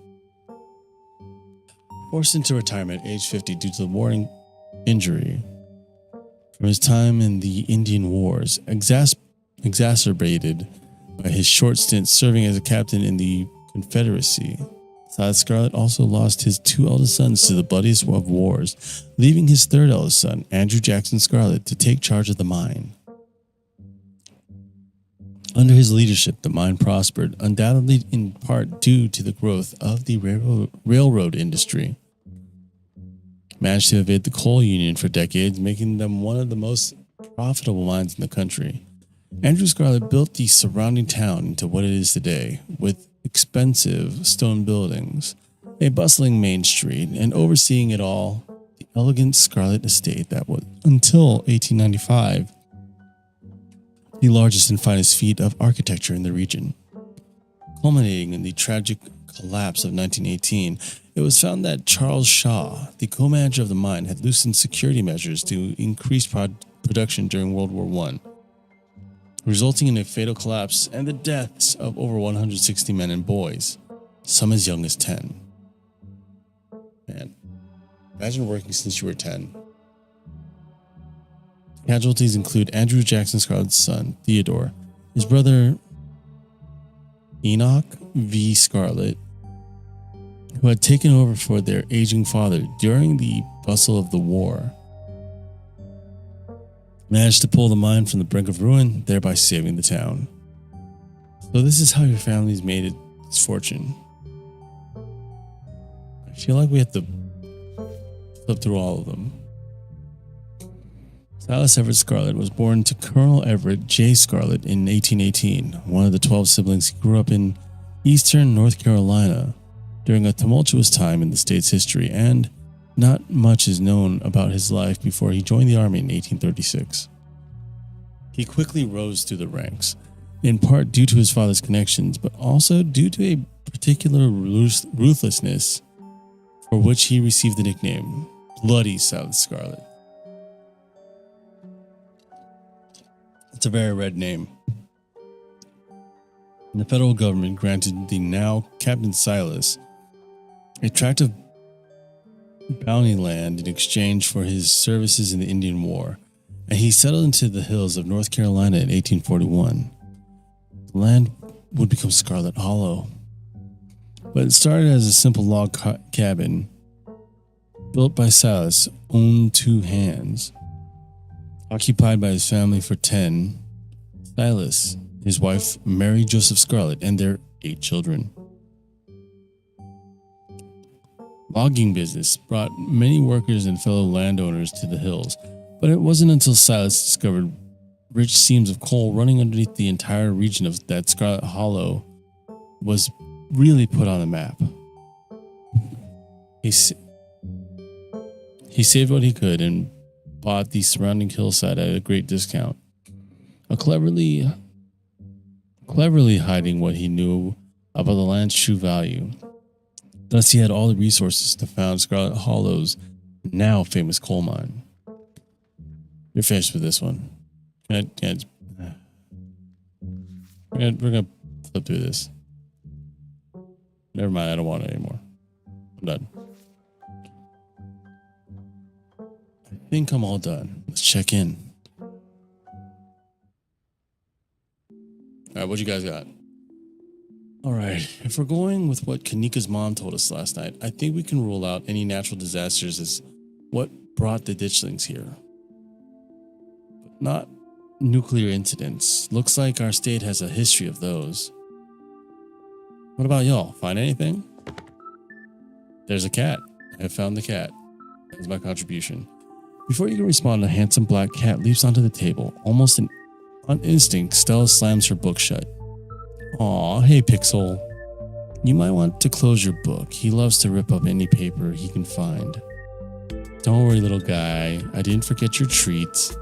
Forced into retirement at age 50 due to the warring injury from his time in the Indian Wars, exacerbated by his short stint serving as a captain in the Confederacy. Silas Scarlet also lost his two eldest sons to the bloodiest of wars, leaving his third eldest son, Andrew Jackson Scarlet, to take charge of the mine. Under his leadership, the mine prospered, undoubtedly in part due to the growth of the railroad industry. Managed to evade the coal union for decades, making them one of the most profitable mines in the country. Andrew Scarlet built the surrounding town into what it is today, with expensive stone buildings, a bustling main street, and overseeing it all, the elegant Scarlet Estate that was, until 1895, the largest and finest feat of architecture in the region. Culminating in the tragic collapse of 1918, it was found that Charles Shaw, the co-manager of the mine, had loosened security measures to increase production during World War I, resulting in a fatal collapse and the deaths of over 160 men and boys, some as young as 10. Man, imagine working since you were 10. Casualties include Andrew Jackson Scarlet's son, Theodore, his brother Enoch V. Scarlet, who had taken over for their aging father during the bustle of the war, managed to pull the mine from the brink of ruin, thereby saving the town. So this is how your family's made its fortune. I feel like we have to flip through all of them. Silas Everett Scarlet was born to Colonel Everett J. Scarlet in 1818, one of the 12 siblings. He grew up in eastern North Carolina during a tumultuous time in the state's history, and Not much is known about his life before he joined the army in 1836. He quickly rose through the ranks, in part due to his father's connections, but also due to a particular ruthlessness for which he received the nickname Bloody Silas Scarlet. It's a very red name. And the federal government granted the now Captain Silas a tract of bounty land in exchange for his services in the Indian War, and he settled into the hills of North Carolina in 1841. The land would become Scarlet Hollow, but it started as a simple log cabin built by Silas' own two hands. Occupied by his family for 10, Silas, his wife Mary Joseph Scarlet, and their 8 children. Logging business brought many workers and fellow landowners to the hills, but it wasn't until Silas discovered rich seams of coal running underneath the entire region of that Scarlet Hollow was really put on the map. He saved what he could and bought the surrounding hillside at a great discount, cleverly hiding what he knew about the land's true value. Thus, he had all the resources to found Scarlet Hollow's now famous coal mine. You're finished with this one. We're gonna flip through this. Never mind, I don't want it anymore. I'm done. I think I'm all done. Let's check in. Alright, what you guys got? Alright, if we're going with what Kanika's mom told us last night, I think we can rule out any natural disasters as what brought the ditchlings here. But not nuclear incidents. Looks like our state has a history of those. What about y'all? Find anything? There's a cat. I have found the cat. That's my contribution. Before you can respond, a handsome black cat leaps onto the table. Almost on instinct, Stella slams her book shut. Aw, hey Pixel. You might want to close your book. He loves to rip up any paper he can find. Don't worry, little guy. I didn't forget your treats.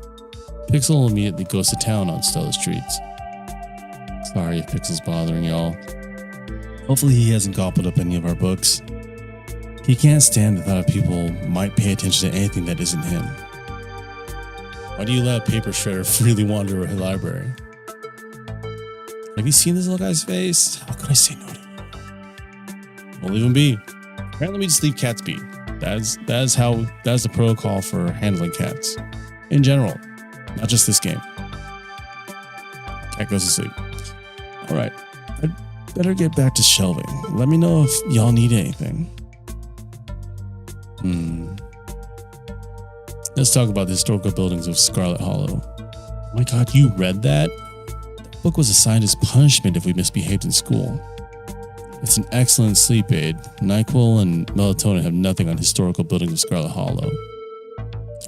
Pixel immediately goes to town on Stella's treats. Sorry if Pixel's bothering y'all. Hopefully he hasn't gobbled up any of our books. He can't stand the thought of people might pay attention to anything that isn't him. Why do you let a paper shredder freely wander a library? Have you seen this little guy's face? How could I say no to him? We'll leave him be. Apparently we just leave cats be. That's the protocol for handling cats. In general. Not just this game. Cat goes to sleep. Alright. I'd better get back to shelving. Let me know if y'all need anything. Let's talk about the historical buildings of Scarlet Hollow. Oh my god, you read that? That book was assigned as punishment if we misbehaved in school. It's an excellent sleep aid. NyQuil and melatonin have nothing on historical buildings of Scarlet Hollow.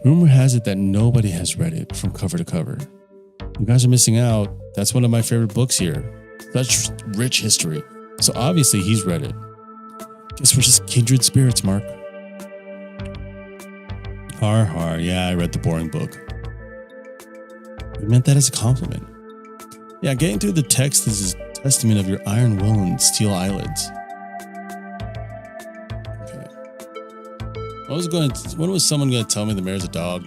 Rumor has it that nobody has read it from cover to cover. You guys are missing out. That's one of my favorite books here. Such rich history. So obviously he's read it. Guess we're just kindred spirits, Mark. Har har, yeah, I read the boring book. I meant that as a compliment. Yeah, getting through the text is a testament of your iron will and steel eyelids. Okay. When was someone going to tell me the mayor's a dog?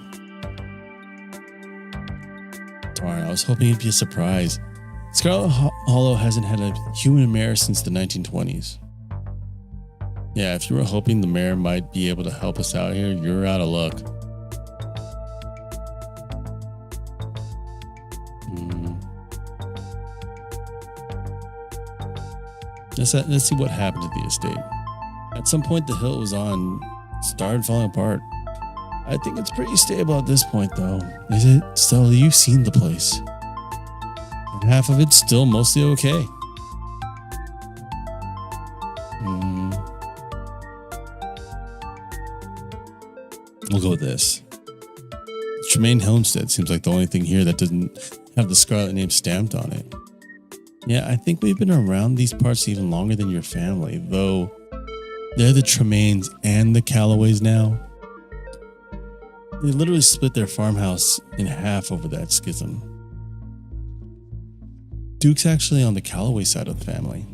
Darn, I was hoping it'd be a surprise. Scarlet Hollow hasn't had a human mayor since the 1920s. Yeah, if you were hoping the mayor might be able to help us out here, you're out of luck. Let's see what happened to the estate. At some point, the hill it was on started falling apart. I think it's pretty stable at this point, though. Is it? Stella, you've seen the place. And half of it's still mostly okay. We'll go with this. Tremaine Homestead seems like the only thing here that doesn't have the Scarlet name stamped on it. Yeah, I think we've been around these parts even longer than your family, though they're the Tremaines and the Callaways now. They literally split their farmhouse in half over that schism. Duke's actually on the Calloway side of the family.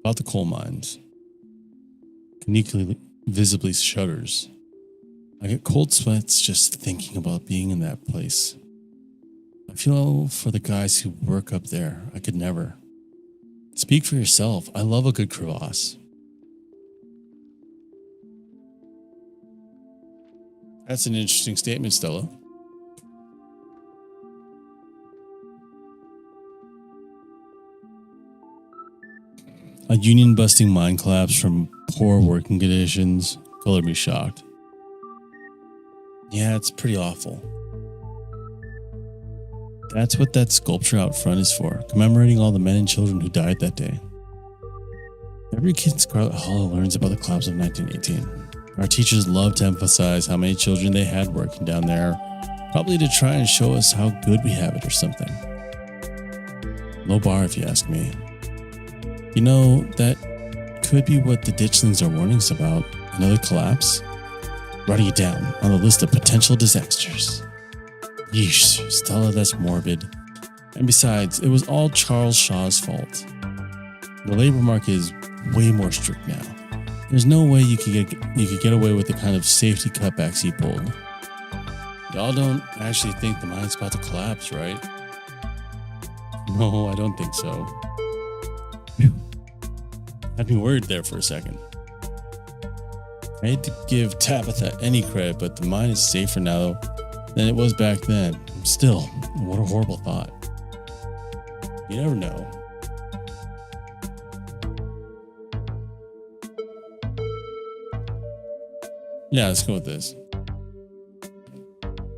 About the coal mines. Uniquely, visibly shudders. I get cold sweats just thinking about being in that place. I feel for the guys who work up there. I could never. Speak for yourself. I love a good crevasse. That's an interesting statement, Stella. A union-busting mine collapse from poor working conditions colored me shocked. Yeah, it's pretty awful. That's what that sculpture out front is for, commemorating all the men and children who died that day. Every kid in Scarlet Hollow learns about the collapse of 1918. Our teachers love to emphasize how many children they had working down there, probably to try and show us how good we have it or something. Low bar if you ask me. You know, that could be what the ditchlings are warning us about. Another collapse? Writing it down on the list of potential disasters. Yeesh, Stella, that's morbid. And besides, it was all Charles Shaw's fault. The labor market is way more strict now. There's no way you could get away with the kind of safety cutbacks he pulled. Y'all don't actually think the mine's about to collapse, right? No, I don't think so. Phew. Had me worried there for a second. I hate to give Tabitha any credit, but the mine is safer now than it was back then. Still, what a horrible thought. You never know. Yeah, let's go with this.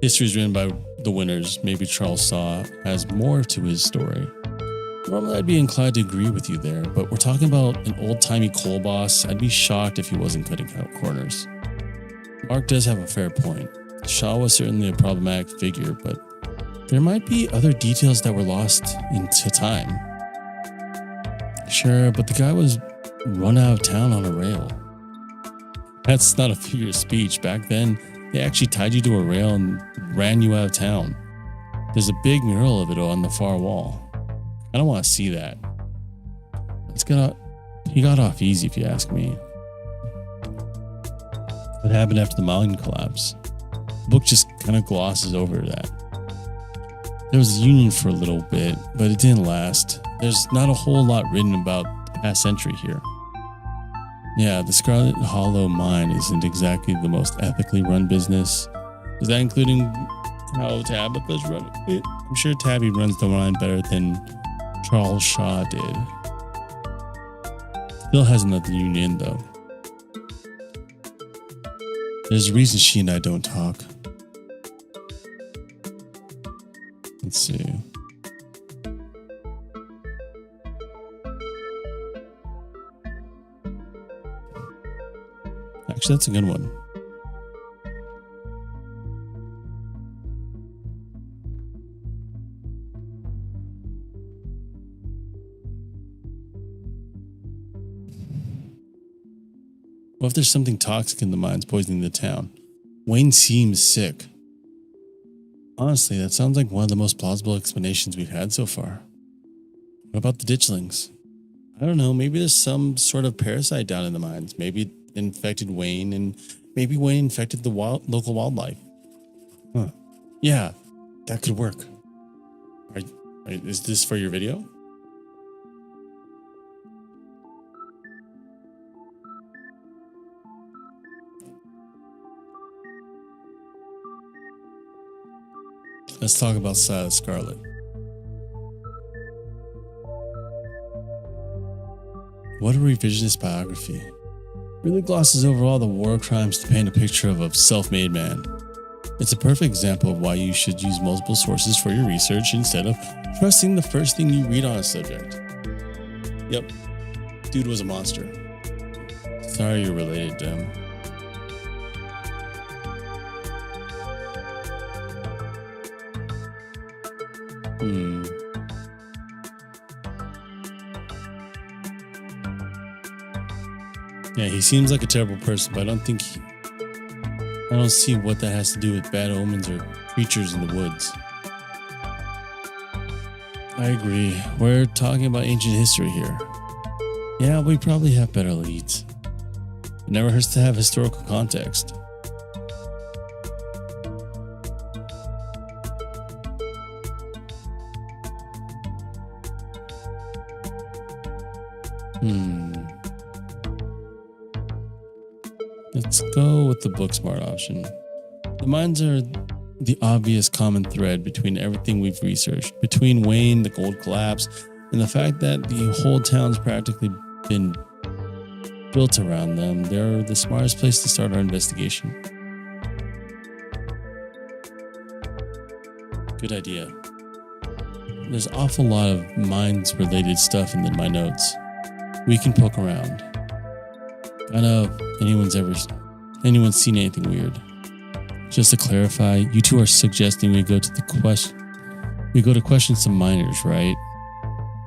History is written by the winners. Maybe Charles Shaw has more to his story. Normally, I'd be inclined to agree with you there, but we're talking about an old-timey coal boss. I'd be shocked if he wasn't cutting corners. Mark does have a fair point. Shaw was certainly a problematic figure, but there might be other details that were lost into time. Sure, but the guy was run out of town on a rail. That's not a figure of speech. Back then, they actually tied you to a rail and ran you out of town. There's a big mural of it on the far wall. I don't want to see that. He got off easy if you ask me. What happened after the mine collapse? The book just kind of glosses over that. There was a union for a little bit, but it didn't last. There's not a whole lot written about the past century here. Yeah, the Scarlet Hollow mine isn't exactly the most ethically run business. Is that including how Tabitha's running it? I'm sure Tabby runs the mine better than Charles Shaw did. Still hasn't let the union though. There's a reason she and I don't talk. Let's see. Actually, that's a good one. What if there's something toxic in the mines poisoning the town? Wayne seems sick. Honestly, that sounds like one of the most plausible explanations we've had so far. What about the ditchlings? I don't know, maybe there's some sort of parasite down in the mines. Maybe it infected Wayne, and maybe Wayne infected the local wildlife. Huh. Yeah, that could work. Is this for your video? Let's talk about Scarlet. What a revisionist biography. Really glosses over all the war crimes to paint a picture of a self-made man. It's a perfect example of why you should use multiple sources for your research instead of trusting the first thing you read on a subject. Yep, dude was a monster. Sorry you're related to him. Yeah, he seems like a terrible person, but I don't see what that has to do with bad omens or creatures in the woods. I agree. We're talking about ancient history here. Yeah, we probably have better leads. It never hurts to have historical context. Let's go with the book smart option. The mines are the obvious common thread between everything we've researched, between Wayne, the gold collapse, and the fact that the whole town's practically been built around them. They're the smartest place to start our investigation. Good idea. There's an awful lot of mines-related stuff in my notes. We can poke around. I know if anyone's seen anything weird. Just to clarify, you two are suggesting we go to question some miners, right?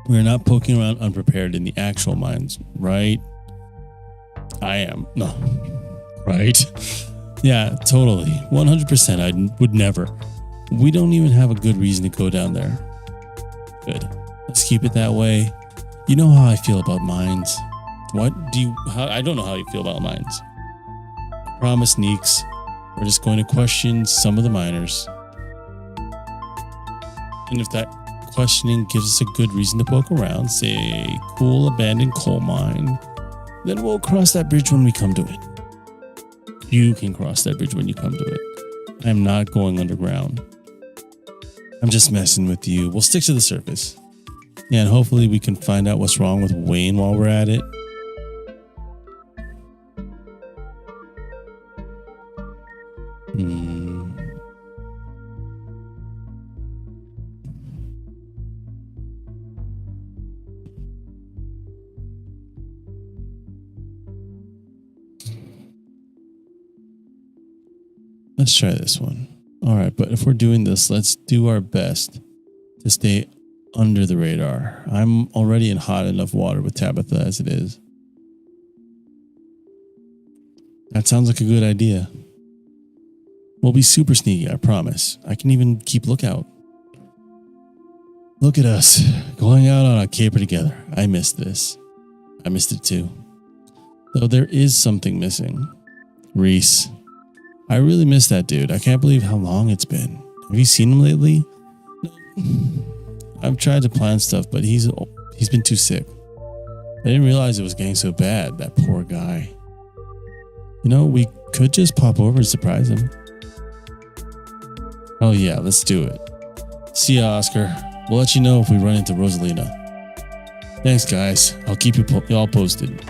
We're not poking around unprepared in the actual mines, right? I am. No. Right? Yeah, totally. 100%. I would never. We don't even have a good reason to go down there. Good. Let's keep it that way. You know how I feel about mines. I don't know how you feel about mines. Promise, Neeks. We're just going to question some of the miners. And if that questioning gives us a good reason to poke around, say a cool abandoned coal mine, then we'll cross that bridge when we come to it. You can cross that bridge when you come to it. I'm not going underground. I'm just messing with you. We'll stick to the surface. Yeah, and hopefully we can find out what's wrong with Wayne while we're at it. Let's try this one. All right, but if we're doing this, let's do our best to stay under the radar. I'm already in hot enough water with Tabitha as it is. That sounds like a good idea. We'll be super sneaky, I promise. I can even keep lookout. Look at us, going out on a caper together. I missed this. I missed it too. Though there is something missing. Reese. I really miss that dude. I can't believe how long it's been. Have you seen him lately? No. I've tried to plan stuff, but he's been too sick. I didn't realize it was getting so bad, that poor guy. You know, we could just pop over and surprise him. Oh yeah, let's do it. See ya, Oscar. We'll let you know if we run into Rosalina. Thanks, guys. I'll keep you all posted.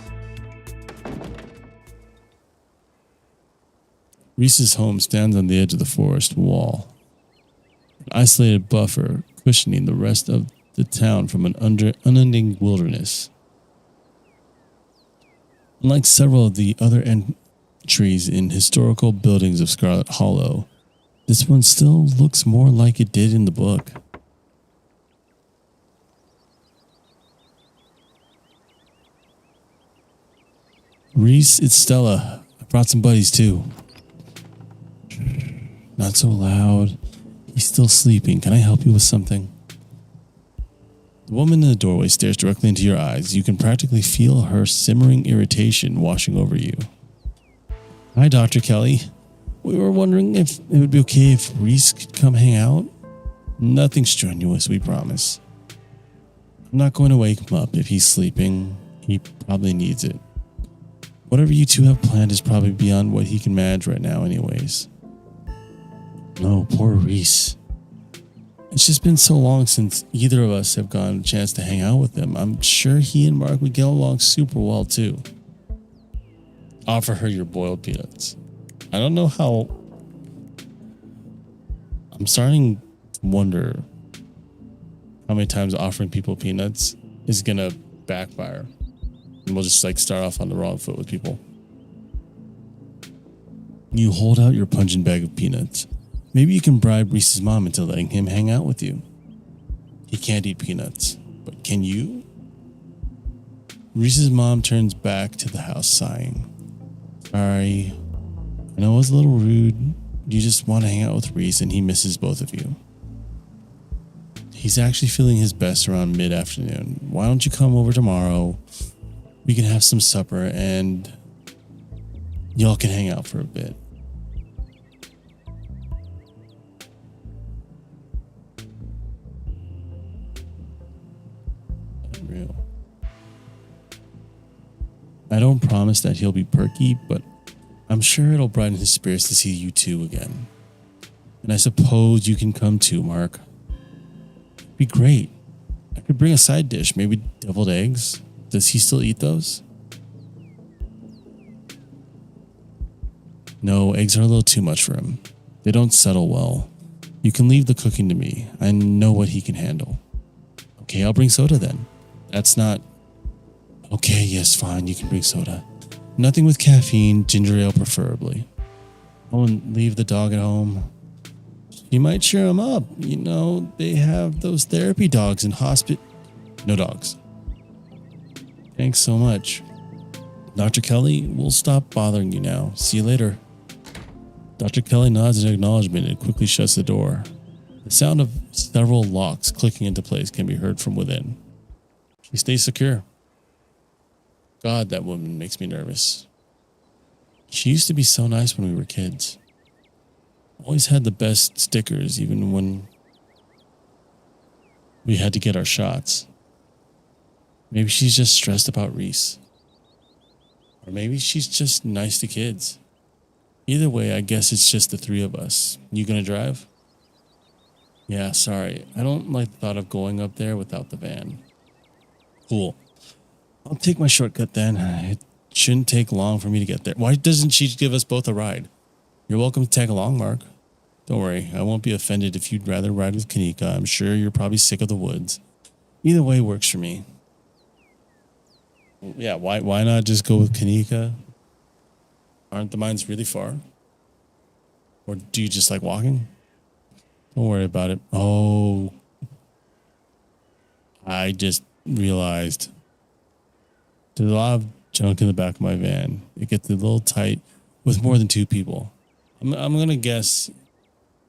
Reese's home stands on the edge of the forest wall, an isolated buffer cushioning the rest of the town from an unending wilderness. Unlike several of the other entries in historical buildings of Scarlet Hollow, this one still looks more like it did in the book. Reese, it's Stella. I brought some buddies too. Not so loud. He's still sleeping. Can I help you with something? The woman in the doorway stares directly into your eyes. You can practically feel her simmering irritation washing over you. Hi, Dr. Kelly. We were wondering if it would be okay if Reese could come hang out. Nothing strenuous, we promise. I'm not going to wake him up if he's sleeping. He probably needs it. Whatever you two have planned is probably beyond what he can manage right now anyways. No, poor Reese. It's just been so long since either of us have gotten a chance to hang out with him. I'm sure he and Mark would get along super well too. Offer her your boiled peanuts. I don't know how... I'm starting to wonder how many times offering people peanuts is gonna backfire. And we'll just start off on the wrong foot with people. You hold out your pungent bag of peanuts. Maybe you can bribe Reese's mom into letting him hang out with you. He can't eat peanuts, but can you? Reese's mom turns back to the house sighing. Sorry, I know it was a little rude. You just want to hang out with Reese and he misses both of you. He's actually feeling his best around mid-afternoon. Why don't you come over tomorrow? We can have some supper and y'all can hang out for a bit. Unreal. I don't promise that he'll be perky, but I'm sure it'll brighten his spirits to see you two again. And I suppose you can come too, Mark. It'd be great. I could bring a side dish, maybe deviled eggs. Does he still eat those? No, eggs are a little too much for him. They don't settle well. You can leave the cooking to me. I know what he can handle. Okay, I'll bring soda then. That's not... Okay, yes, fine, you can bring soda. Nothing with caffeine, ginger ale preferably. Oh, and leave the dog at home. You might cheer him up. You know, they have those therapy dogs in hospital. No dogs. Thanks so much. Dr. Kelly, we'll stop bothering you now. See you later. Dr. Kelly nods in acknowledgement and quickly shuts the door. The sound of several locks clicking into place can be heard from within. She stays secure. God, that woman makes me nervous. She used to be so nice when we were kids. Always had the best stickers, even when we had to get our shots. Maybe she's just stressed about Reese. Or maybe she's just nice to kids. Either way, I guess it's just the three of us. You gonna drive? Yeah, sorry. I don't like the thought of going up there without the van. Cool. I'll take my shortcut then. It shouldn't take long for me to get there. Why doesn't she give us both a ride? You're welcome to tag along, Mark. Don't worry, I won't be offended if you'd rather ride with Kanika. I'm sure you're probably sick of the woods. Either way works for me. Yeah, why not just go with Kanika? Aren't the mines really far? Or do you just like walking? Don't worry about it. Oh, I just realized there's a lot of junk in the back of my van. It gets a little tight with more than two people. I'm gonna guess,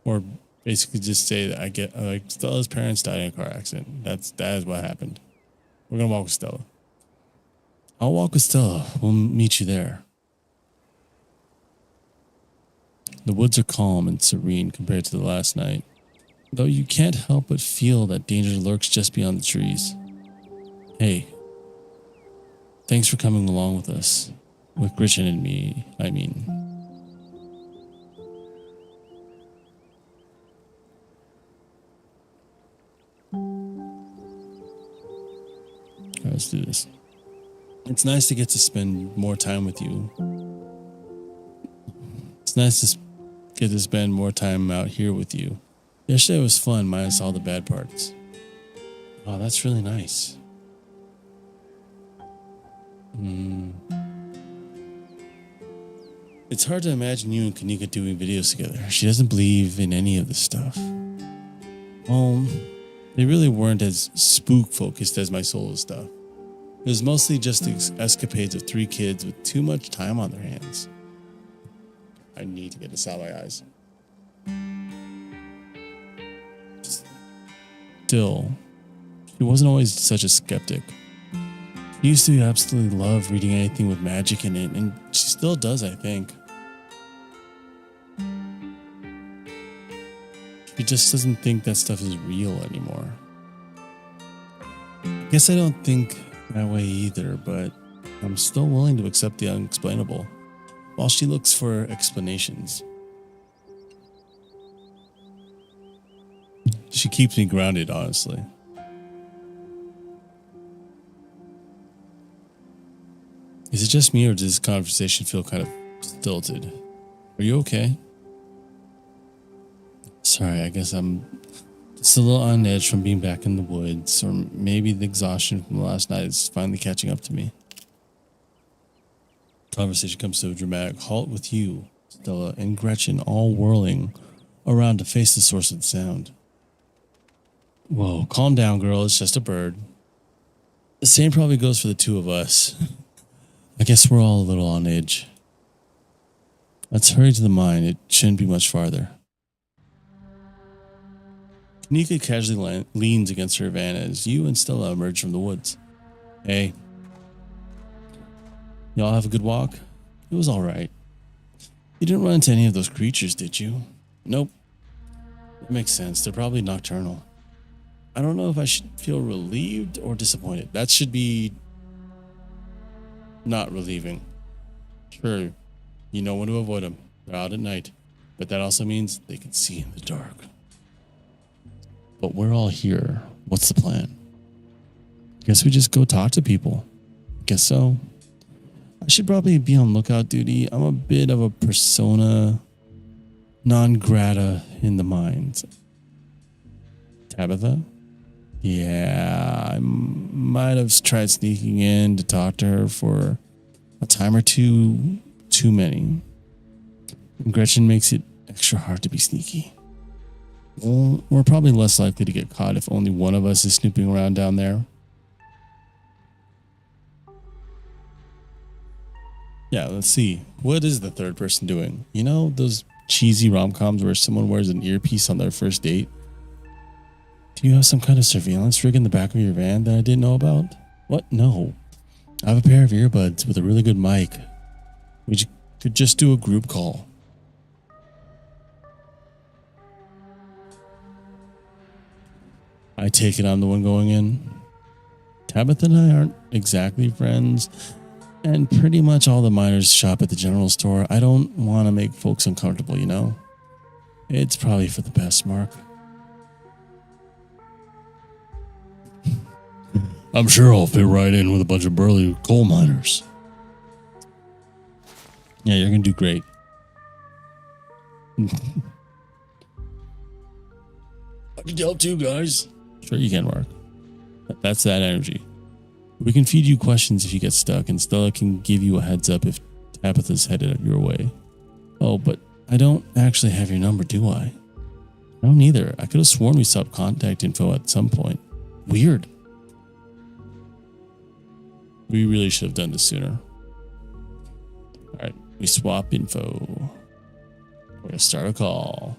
or basically just say that I get Stella's parents died in a car accident. That is what happened. We're gonna walk with Stella. I'll walk with Stella. We'll meet you there. The woods are calm and serene compared to the last night, though you can't help but feel that danger lurks just beyond the trees. Hey, thanks for coming along with us. With Gretchen and me, I mean. All right, let's do this. It's nice to get to spend more time with you. It's nice to get to spend more time out here with you. Yesterday was fun, minus all the bad parts. Oh, that's really nice. It's hard to imagine you and Kanika doing videos together. She doesn't believe in any of this stuff. Well, they really weren't as spook-focused as my solo stuff. It was mostly just the escapades of three kids with too much time on their hands. I need to get this out of my eyes. Still, she wasn't always such a skeptic. She used to absolutely love reading anything with magic in it, and she still does, I think. She just doesn't think that stuff is real anymore. I guess I don't think that way either, but I'm still willing to accept the unexplainable while she looks for explanations. She keeps me grounded, honestly. Is it just me, or does this conversation feel kind of stilted? Are you okay? Sorry, I guess I'm just a little on edge from being back in the woods, or maybe the exhaustion from last night is finally catching up to me. Conversation comes to a dramatic halt with you, Stella, and Gretchen all whirling around to face the source of the sound. Whoa, calm down, girl. It's just a bird. The same probably goes for the two of us. I guess we're all a little on edge. Let's hurry to the mine. It shouldn't be much farther. Kanika casually leans against her van as you and Stella emerge from the woods. Hey. Y'all have a good walk? It was alright. You didn't run into any of those creatures, did you? Nope. That makes sense. They're probably nocturnal. I don't know if I should feel relieved or disappointed. That should be not relieving. Sure, you know when to avoid them. They're out at night. But that also means they can see in the dark. But we're all here. What's the plan? Guess we just go talk to people. Guess so. I should probably be on lookout duty. I'm a bit of a persona non grata in the mines. Tabitha? Yeah, I might have tried sneaking in to talk to her for a time or two too many. Gretchen makes it extra hard to be sneaky. Well, we're probably less likely to get caught if only one of us is snooping around down there. Yeah, let's see. What is the third person doing? You know, those cheesy rom-coms where someone wears an earpiece on their first date? Do you have some kind of surveillance rig in the back of your van that I didn't know about? What? No. I have a pair of earbuds with a really good mic. We could just do a group call. I take it I'm the one going in. Tabitha and I aren't exactly friends, and pretty much all the miners shop at the general store. I don't want to make folks uncomfortable, you know? It's probably for the best, Mark. I'm sure I'll fit right in with a bunch of burly coal miners. Yeah, you're going to do great. I can help too, guys. Sure you can, Mark. That's that energy. We can feed you questions if you get stuck, and Stella can give you a heads up if Tabitha's headed your way. Oh, but I don't actually have your number, do I? I don't either. I could have sworn we stopped contact info at some point. Weird. We really should have done this sooner. Alright, we swap info. We're gonna start a call.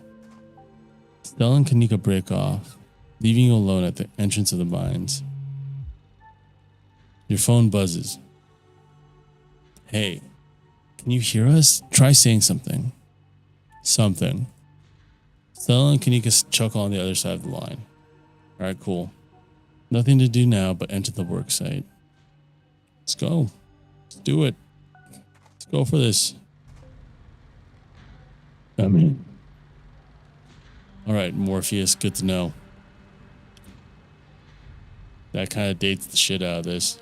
Stella and Kanika break off, leaving you alone at the entrance of the mines. Your phone buzzes. Hey, can you hear us? Try saying something. Something. Stella and Kanika chuckle on the other side of the line. Alright, cool. Nothing to do now but enter the work site. Let's go. Let's do it. Let's go for this. I'm in. Alright, Morpheus, good to know. That kind of dates the shit out of this.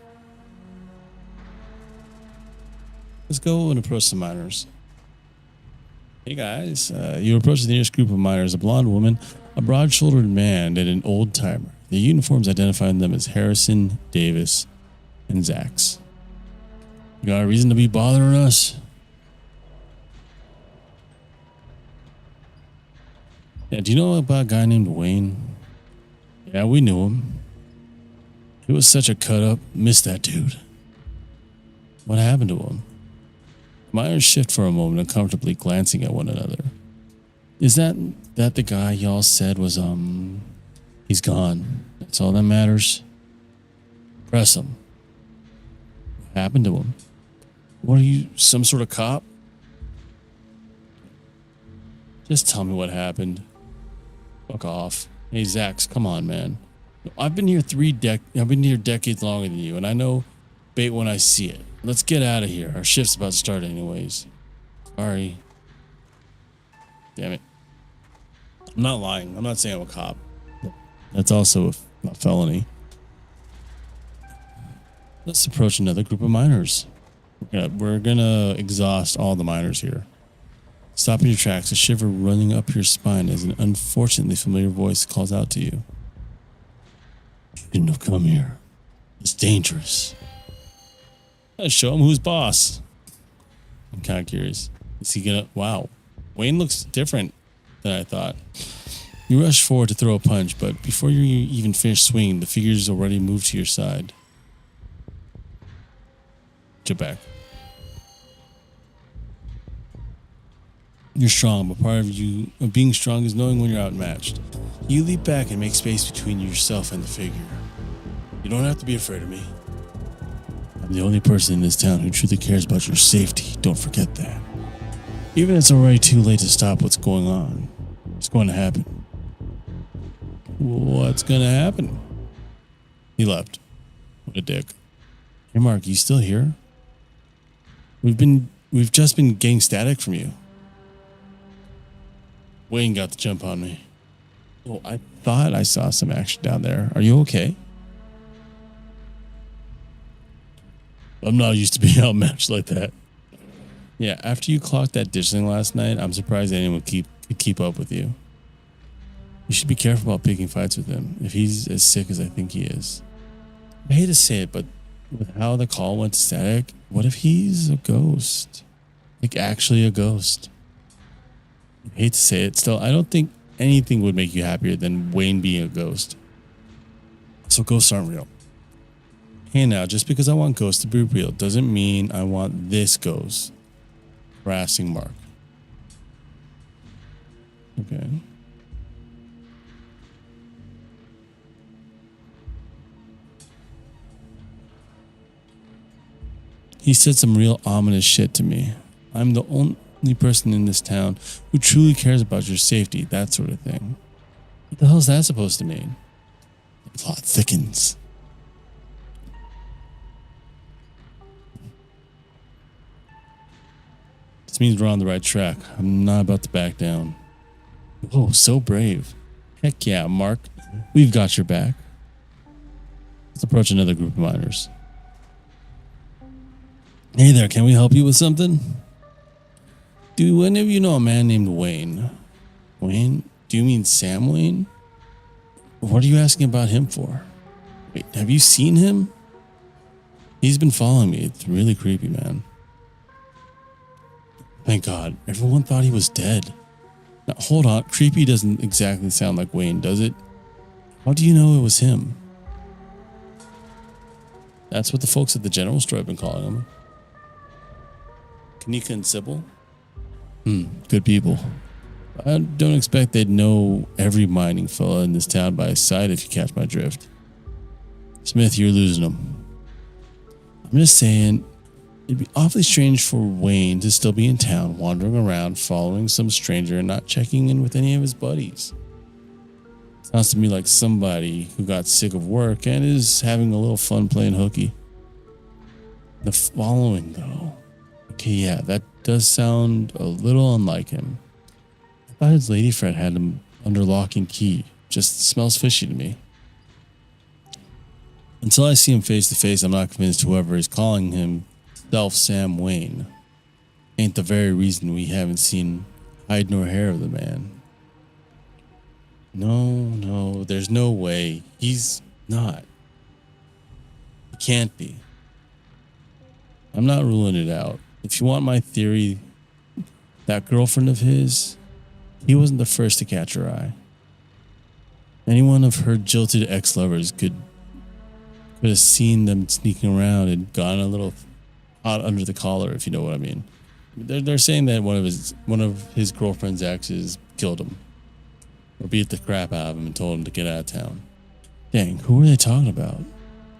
Let's go and approach some miners. Hey guys, you approach the nearest group of miners, a blonde woman, a broad-shouldered man, and an old-timer. The uniforms identifying them as Harrison, Davis, and Zax. You got a reason to be bothering us? Yeah, do you know about a guy named Wayne? Yeah, we knew him. He was such a cut-up. Missed that dude. What happened to him? Miners shift for a moment, uncomfortably glancing at one another. Is that the guy y'all said was, he's gone. That's all that matters? Press him. What happened to him? What are you, some sort of cop? Just tell me what happened. Fuck off. Hey, Zax, come on, man. I've been here decades longer than you, and I know bait when I see it. Let's get out of here. Our shift's about to start anyways. Sorry. Damn it. I'm not lying. I'm not saying I'm a cop. That's also a felony. Let's approach another group of miners. We're gonna exhaust all the miners here. Stop in your tracks, a shiver running up your spine as an unfortunately familiar voice calls out to you. You shouldn't have come here. It's dangerous. Let's show him who's boss. I'm kind of curious. Is he gonna... Wow. Wayne looks different than I thought. You rush forward to throw a punch, but before you even finish swinging, the figure's already moved to your side. your back. You're strong, but part of being strong is knowing when you're outmatched. You leap back and make space between yourself and the figure. You don't have to be afraid of me. I'm the only person in this town who truly cares about your safety. Don't forget that. Even if it's already too late to stop what's going on, it's going to happen. What's going to happen? He left. What a dick. Hey Mark, you still here? We've just been getting static from you. Wayne got the jump on me. Oh, I thought I saw some action down there. Are you okay? I'm not used to being outmatched like that. Yeah, after you clocked that ditchling last night, I'm surprised anyone could keep up with you. You should be careful about picking fights with him if he's as sick as I think he is. I hate to say it, but with how the call went static, what if he's a ghost? Like actually a ghost. I hate to say it, still, I don't think anything would make you happier than Wayne being a ghost. So ghosts aren't real. Hey now, just because I want ghosts to be real doesn't mean I want this ghost. Harassing Mark. Okay. He said some real ominous shit to me. I'm the only person in this town who truly cares about your safety, that sort of thing. What the hell is that supposed to mean? The plot thickens. This means we're on the right track. I'm not about to back down. Whoa, so brave. Heck yeah, Mark. We've got your back. Let's approach another group of miners. Hey there, can we help you with something? Do any of you know a man named Wayne? Wayne? Do you mean Sam Wayne? What are you asking about him for? Wait, have you seen him? He's been following me. It's really creepy, man. Thank God. Everyone thought he was dead. Now, hold on. Creepy doesn't exactly sound like Wayne, does it? How do you know it was him? That's what the folks at the general store have been calling him. Kanika and Sybil? Good people. I don't expect they'd know every mining fella in this town by sight if you catch my drift. Smith, you're losing them. I'm just saying, it'd be awfully strange for Wayne to still be in town, wandering around, following some stranger and not checking in with any of his buddies. Sounds to me like somebody who got sick of work and is having a little fun playing hooky. The following, though. Okay, yeah, that does sound a little unlike him. I thought his lady friend had him under lock and key. Just smells fishy to me. Until I see him face to face, I'm not convinced whoever is calling himself Sam Wayne ain't the very reason we haven't seen hide nor hair of the man. No, there's no way. He's not. He can't be. I'm not ruling it out. If you want my theory, that girlfriend of his, he wasn't the first to catch her eye. Any one of her jilted ex-lovers could have seen them sneaking around and gone a little hot under the collar, if you know what I mean. They're saying that one of his girlfriend's exes killed him, or beat the crap out of him and told him to get out of town. Dang, who are they talking about?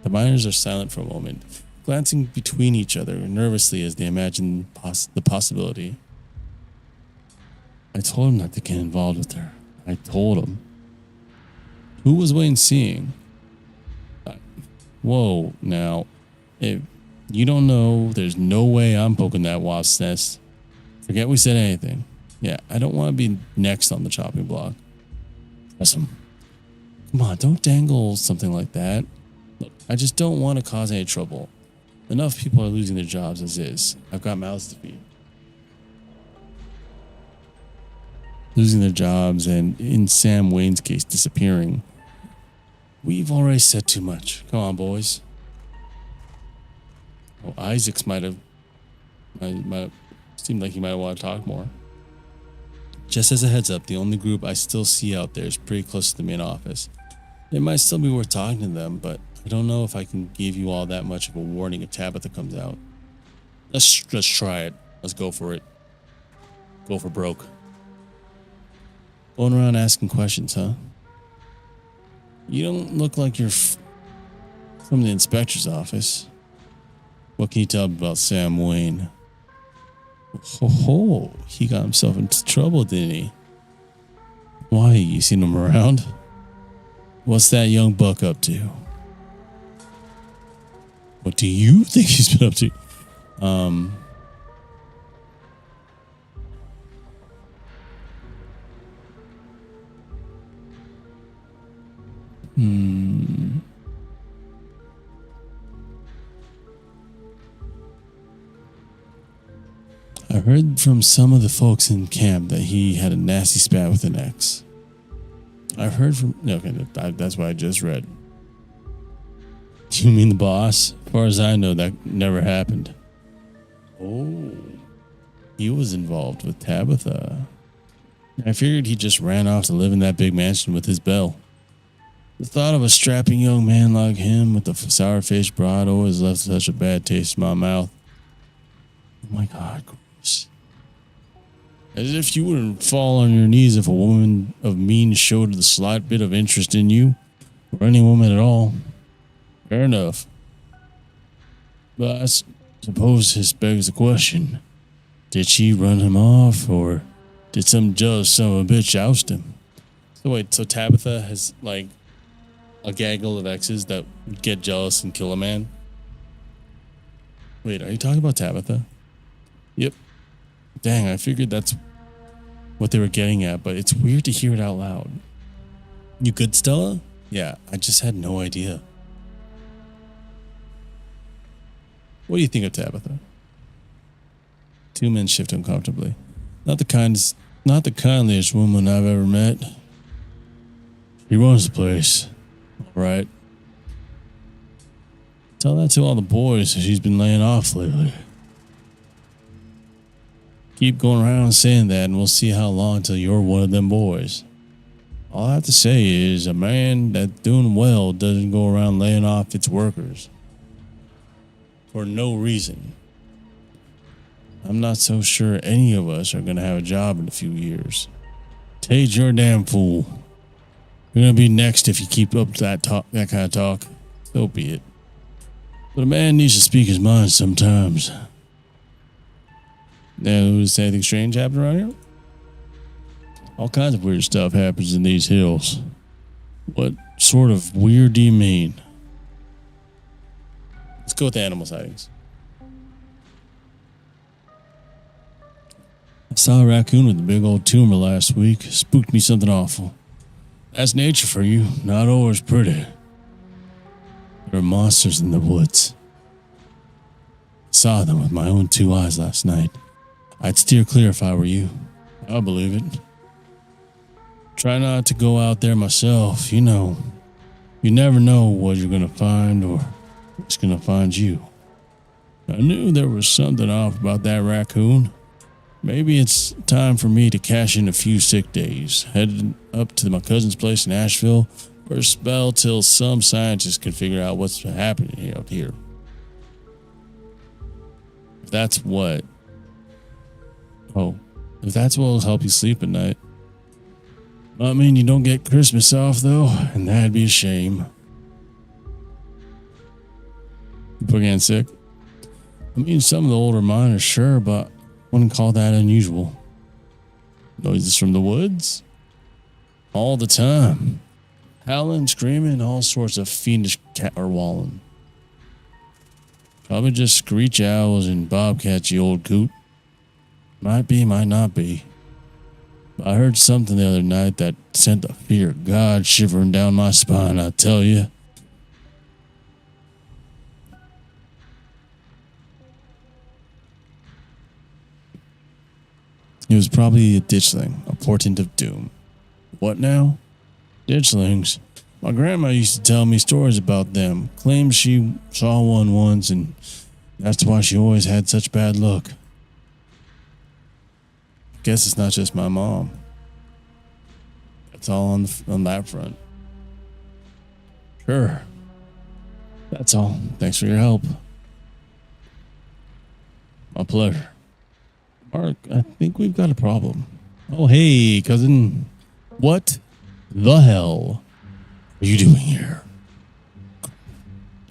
The miners are silent for a moment, glancing between each other nervously as they imagine the possibility. I told him not to get involved with her. I told him. Who was Wayne seeing? Whoa, now, if you don't know, there's no way I'm poking that wasp's nest. Forget we said anything. Yeah, I don't want to be next on the chopping block. Press him. Come on, don't dangle something like that. Look, I just don't want to cause any trouble. Enough people are losing their jobs as is. I've got mouths to feed. Losing their jobs and, in Sam Wayne's case, disappearing. We've already said too much. Come on, boys. Well, Isaacs might have seemed like he might want to talk more. Just as a heads up, the only group I still see out there is pretty close to the main office. It might still be worth talking to them, but I don't know if I can give you all that much of a warning if Tabitha comes out. Let's try it. Let's go for it. Go for broke. Going around asking questions, huh? You don't look like you're from the inspector's office. What can you tell me about Sam Wayne? Oh, he got himself into trouble, didn't he? Why? You seen him around? What's that young buck up to? What do you think he's been up to? I heard from some of the folks in camp that he had a nasty spat with an ex. I've heard from... Okay, that's what I just read. Do you mean the boss? As far as I know, that never happened. Oh. He was involved with Tabitha. I figured he just ran off to live in that big mansion with his belle. The thought of a strapping young man like him with a sour-faced broad always left such a bad taste in my mouth. Oh my God, gross. As if you wouldn't fall on your knees if a woman of means showed the slight bit of interest in you, or any woman at all. Fair enough. But I suppose this begs the question. Did she run him off, or did some jealous son of a bitch oust him? So wait, so Tabitha has like a gaggle of exes that get jealous and kill a man? Wait, are you talking about Tabitha? Yep. Dang, I figured that's what they were getting at, but it's weird to hear it out loud. You good, Stella? Yeah, I just had no idea. What do you think of Tabitha? Two men shift uncomfortably. Not the kindliest woman I've ever met. She runs the place. All right. Tell that to all the boys she's been laying off lately. Keep going around saying that and we'll see how long until you're one of them boys. All I have to say is a man that's doing well doesn't go around laying off its workers. For no reason. I'm not so sure any of us are going to have a job in a few years. Tage, you're a damn fool. You're going to be next if you keep up that kind of talk. So be it. But a man needs to speak his mind sometimes. Now, is anything strange happening around here? All kinds of weird stuff happens in these hills. What sort of weird do you mean? Let's go with the animal sightings. I saw a raccoon with a big old tumor last week. Spooked me something awful. That's nature for you. Not always pretty. There are monsters in the woods. I saw them with my own two eyes last night. I'd steer clear if I were you. I'll believe it. Try not to go out there myself. You know, you never know what you're going to find or what's going to find you. I knew there was something off about that raccoon. Maybe it's time for me to cash in a few sick days. Headed up to my cousin's place in Asheville for a spell till some scientists can figure out what's happening out here. If that's what will help you sleep at night. I mean, you don't get Christmas off, though, and that'd be a shame. People getting sick? I mean, some of the older miners, sure, but I wouldn't call that unusual. Noises from the woods? All the time. Howling, screaming, all sorts of fiendish caterwauling. Probably just screech owls and bobcats, you old coot. Might be, might not be. But I heard something the other night that sent the fear of God shivering down my spine, I tell you. It was probably a ditchling, a portent of doom. What now? Ditchlings. My grandma used to tell me stories about them. Claims she saw one once, and that's why she always had such bad luck. Guess it's not just my mom. It's all on that front. Sure. That's all. Thanks for your help. My pleasure. Mark, I think we've got a problem. Oh, hey, cousin. What the hell are you doing here?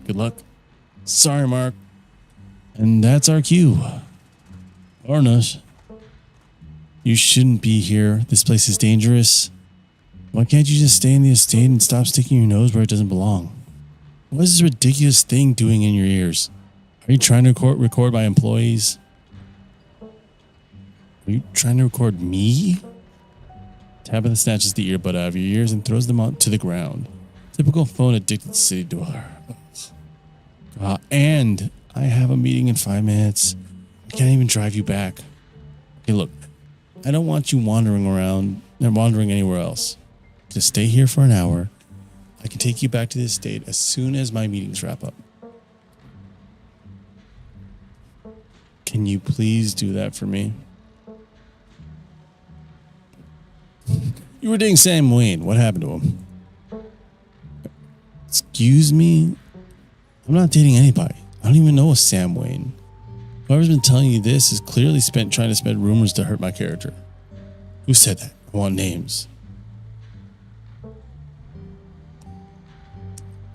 Good luck. Sorry, Mark. And that's our cue. Arnash, you shouldn't be here. This place is dangerous. Why can't you just stay in the estate and stop sticking your nose where it doesn't belong? What is this ridiculous thing doing in your ears? Are you trying to record my employees? Are you trying to record me? Tabitha snatches the earbud out of your ears and throws them onto the ground. Typical phone addicted city dweller. And I have a meeting in 5 minutes. I can't even drive you back. Hey, look, I don't want you wandering around and wandering anywhere else. Just stay here for an hour. I can take you back to the estate as soon as my meetings wrap up. Can you please do that for me? You were dating Sam Wayne. What happened to him? Excuse me? I'm not dating anybody. I don't even know a Sam Wayne. Whoever's been telling you this is clearly trying to spread rumors to hurt my character. Who said that? I want names.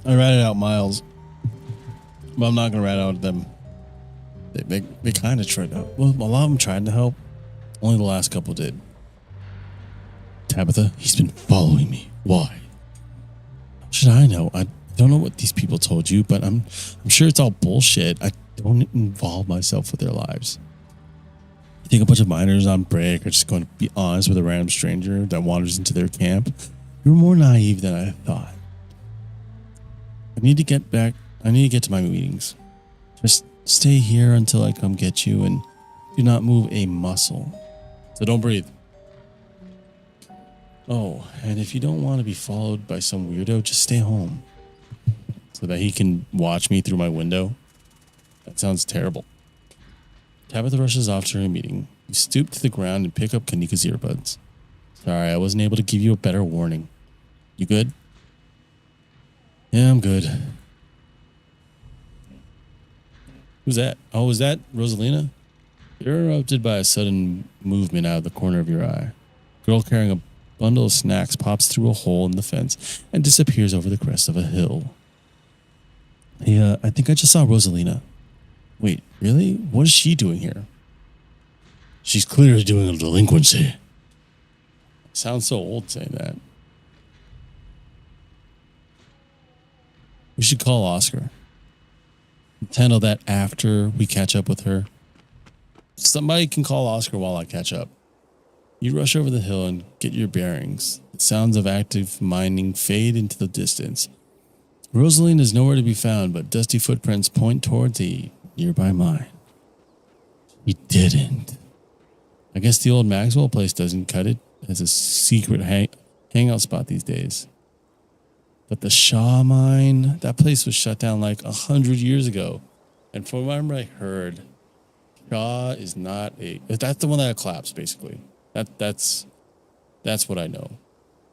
I ratted out Miles, but I'm not going to rat out them. They kind of tried to help. Well, a lot of them tried to help. Only the last couple did. Tabitha, he's been following me. Why? How should I know? I don't know what these people told you, but I'm sure it's all bullshit. I don't involve myself with their lives. You think a bunch of miners on break are just going to be honest with a random stranger that wanders into their camp? You're more naive than I thought. I need to get to my meetings. Just stay here until I come get you and do not move a muscle. So don't breathe. Oh, and if you don't want to be followed by some weirdo, just stay home. So that he can watch me through my window. That sounds terrible. Tabitha rushes off to her meeting. You stoop to the ground and pick up Kanika's earbuds. Sorry, I wasn't able to give you a better warning. You good? Yeah, I'm good. Who's that? Oh, is that Rosalina? You're interrupted by a sudden movement out of the corner of your eye. Girl carrying a bundle of snacks pops through a hole in the fence and disappears over the crest of a hill. Hey, I think I just saw Rosalina. Wait, really? What is she doing here? She's clearly doing a delinquency. Sounds so old saying that. We should call Oscar. Let's handle that after we catch up with her. Somebody can call Oscar while I catch up. You rush over the hill and get your bearings. The sounds of active mining fade into the distance. Rosaline is nowhere to be found, but dusty footprints point towards a nearby mine. He didn't. I guess the old Maxwell place doesn't cut it as a secret hangout spot these days. But the Shaw mine, that place was shut down like 100 years ago. And from what I heard, Shaw is not that's the one that collapsed, basically. That's what I know.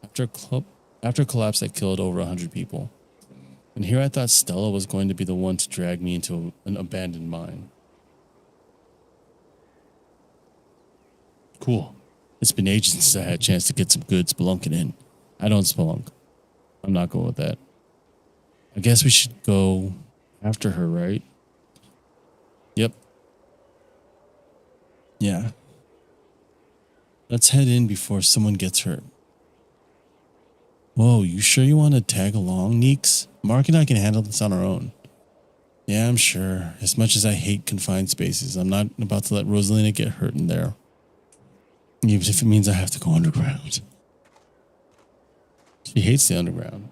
After a collapse that killed over 100 people. And here I thought Stella was going to be the one to drag me into an abandoned mine. Cool. It's been ages since I had a chance to get some good spelunking in. I don't spelunk. I'm not going with that. I guess we should go after her, right? Yep. Yeah. Let's head in before someone gets hurt. Whoa, you sure you want to tag along, Neeks? Mark and I can handle this on our own. Yeah, I'm sure. As much as I hate confined spaces, I'm not about to let Rosalina get hurt in there. Even if it means I have to go underground. She hates the underground.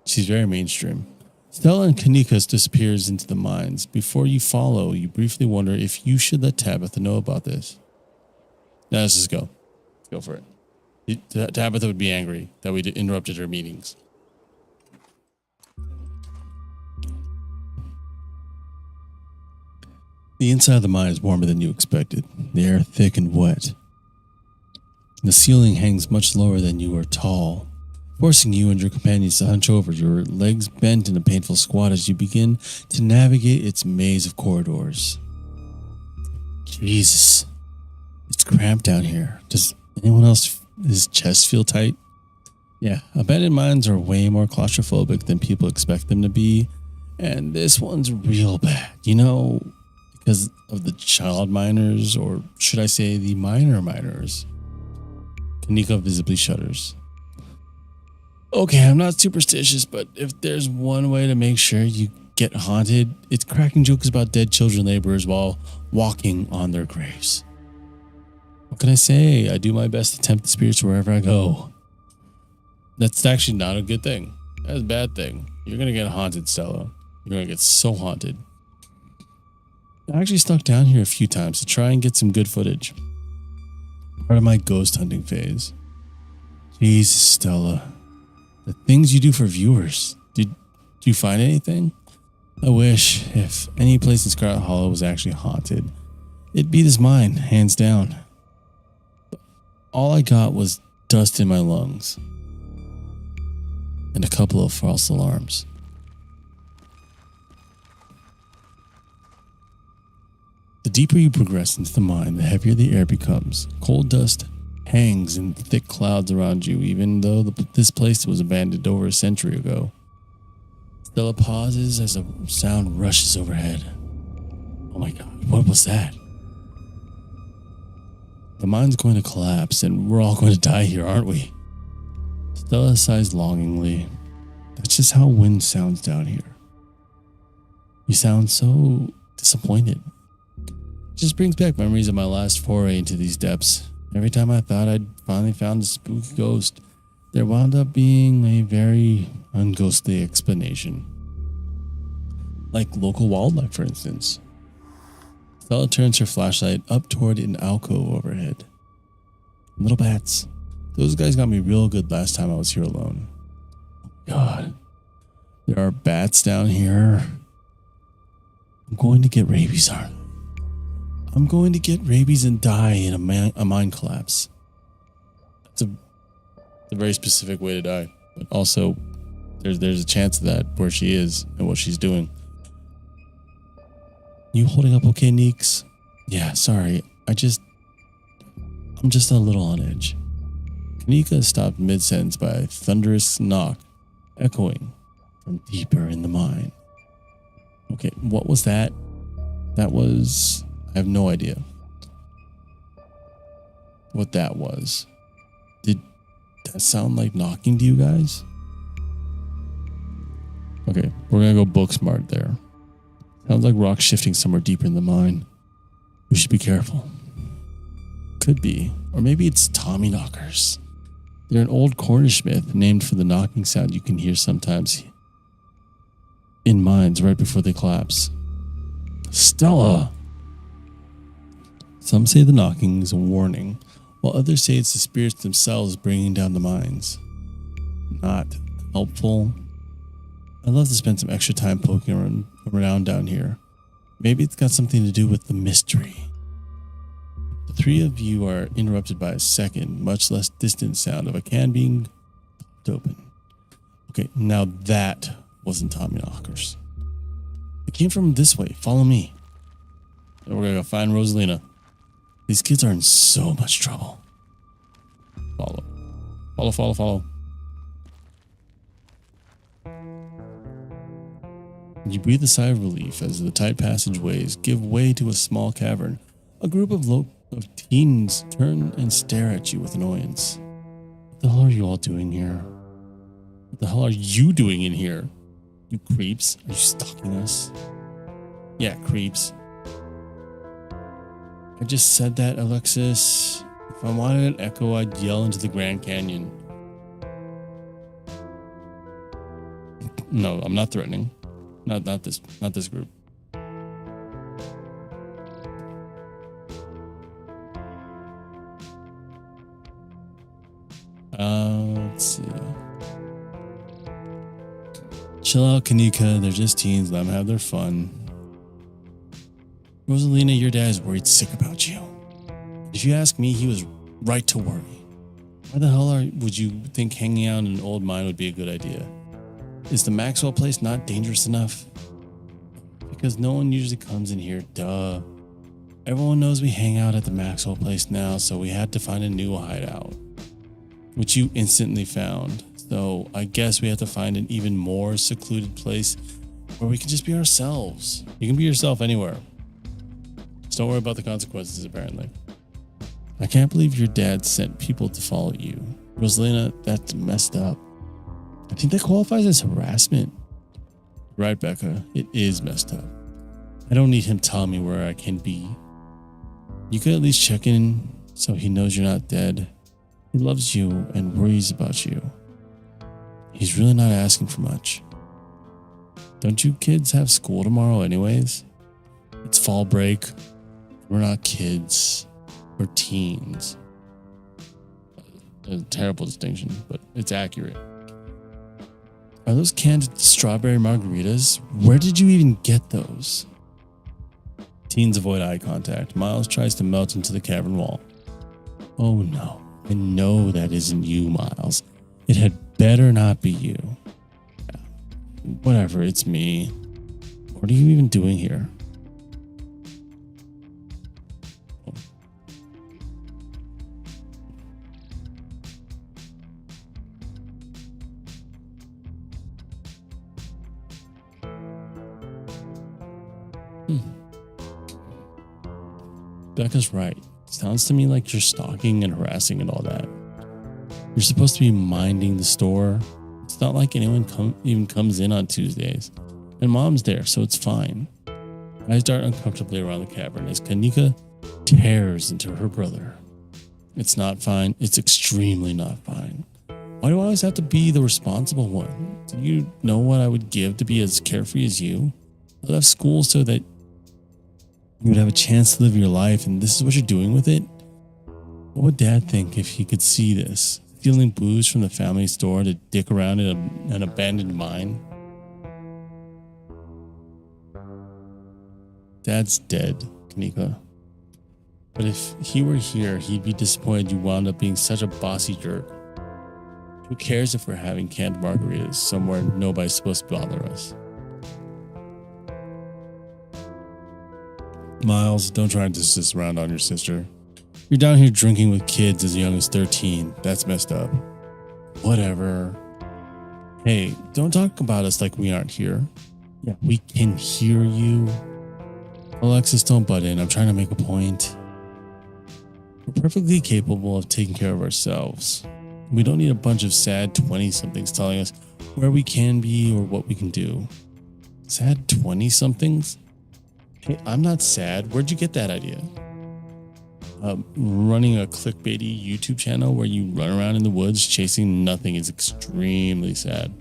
She's very mainstream. Stella and Kanika disappears into the mines. Before you follow, you briefly wonder if you should let Tabitha know about this. Now let's just go. Let's go for it. Tabitha would be angry that we interrupted her meetings. The inside of the mine is warmer than you expected. The air thick and wet. The ceiling hangs much lower than you are tall, forcing you and your companions to hunch over, your legs bent in a painful squat as you begin to navigate its maze of corridors. Jesus. It's cramped down here. Does anyone else, his chest feel tight? Yeah, abandoned mines are way more claustrophobic than people expect them to be. And this one's real bad, because of the child miners, or should I say the minor miners. Kanika visibly shudders. Okay, I'm not superstitious, but if there's one way to make sure you get haunted, it's cracking jokes about dead children laborers while walking on their graves. What can I say? I do my best to tempt the spirits wherever I go. That's actually not a good thing. That's a bad thing. You're going to get haunted, Stella. You're going to get so haunted. I actually snuck down here a few times to try and get some good footage. Part of my ghost hunting phase. Jesus, Stella. The things you do for viewers. Did you find anything? I wish if any place in Scarlet Hollow was actually haunted, it'd be this mine, hands down. All I got was dust in my lungs and a couple of false alarms. The deeper you progress into the mine, the heavier the air becomes. Cold dust hangs in thick clouds around you, even though this place was abandoned over a century ago. Stella pauses as a sound rushes overhead. Oh my god, what was that? The mine's going to collapse and we're all going to die here, aren't we? Stella sighs longingly. That's just how wind sounds down here. You sound so disappointed. It just brings back memories of my last foray into these depths. Every time I thought I'd finally found a spooky ghost, there wound up being a very unghostly explanation. Like local wildlife, for instance. Stella turns her flashlight up toward an alcove overhead. Little bats. Those guys got me real good last time I was here alone. God. There are bats down here. I'm going to get rabies, aren't I? I'm going to get rabies and die in a mine collapse. It's a very specific way to die. But also, there's a chance of that where she is and what she's doing. You holding up okay, Neeks? Yeah, sorry. I'm just a little on edge. Kanika stopped mid-sentence by a thunderous knock, echoing from deeper in the mine. Okay, what was that? That was... I have no idea what that was. Did that sound like knocking to you guys? Okay, we're gonna go book smart there. Sounds like rock shifting somewhere deeper in the mine. We should be careful. Could be. Or maybe it's Tommy knockers. They're an old Cornish myth named for the knocking sound you can hear sometimes in mines right before they collapse. Stella! Some say the knocking is a warning, while others say it's the spirits themselves bringing down the mines. Not helpful. I'd love to spend some extra time poking around down here. Maybe it's got something to do with the mystery. The three of you are interrupted by a second, much less distant sound of a can being popped open. Okay, now that wasn't Tommy knockers. It came from this way. Follow me. And we're gonna go find Rosalina. These kids are in so much trouble. Follow. Follow, follow, follow. You breathe a sigh of relief as the tight passageways give way to a small cavern. A group of teens turn and stare at you with annoyance. What the hell are you all doing here? What the hell are you doing in here? You creeps. Are you stalking us? Yeah, creeps. I just said that, Alexis. If I wanted an echo, I'd yell into the Grand Canyon. No, I'm not threatening. Not this group. Let's see. Chill out, Kanika. They're just teens. Let them have their fun. Rosalina, your dad is worried sick about you. If you ask me, he was right to worry. Why the hell would you think hanging out in an old mine would be a good idea? Is the Maxwell place not dangerous enough? Because no one usually comes in here, duh. Everyone knows we hang out at the Maxwell place now, so we had to find a new hideout, which you instantly found. So I guess we have to find an even more secluded place where we can just be ourselves. You can be yourself anywhere. Just don't worry about the consequences, apparently. I can't believe your dad sent people to follow you. Rosalina, that's messed up. I think that qualifies as harassment. Right, Becca, it is messed up. I don't need him telling me where I can be. You could at least check in so he knows you're not dead. He loves you and worries about you. He's really not asking for much. Don't you kids have school tomorrow anyways? It's fall break. We're not kids. We're teens. A terrible distinction, but it's accurate. Are those canned strawberry margaritas? Where did you even get those? Teens avoid eye contact. Miles tries to melt into the cavern wall. Oh no, I know that isn't you, Miles. It had better not be you. Yeah. Whatever, it's me. What are you even doing here? Becca's right. Sounds to me like you're stalking and harassing and all that. You're supposed to be minding the store. It's not like anyone even comes in on Tuesdays. And Mom's there, so it's fine. I dart uncomfortably around the cavern as Kanika tears into her brother. It's not fine. It's extremely not fine. Why do I always have to be the responsible one? Do you know what I would give to be as carefree as you? I left school so that you would have a chance to live your life, and this is what you're doing with it? What would Dad think if he could see this? Stealing booze from the family store to dick around in an abandoned mine? Dad's dead, Kanika. But if he were here, he'd be disappointed you wound up being such a bossy jerk. Who cares if we're having canned margaritas somewhere nobody's supposed to bother us? Miles, don't try to insist around on your sister. You're down here drinking with kids as young as 13. That's messed up. Whatever. Hey, don't talk about us like we aren't here. Yeah, we can hear you. Alexis, don't butt in. I'm trying to make a point. We're perfectly capable of taking care of ourselves. We don't need a bunch of sad 20-somethings telling us where we can be or what we can do. Sad 20-somethings? Hey, I'm not sad. Where'd you get that idea? Running a clickbaity YouTube channel where you run around in the woods chasing nothing is extremely sad.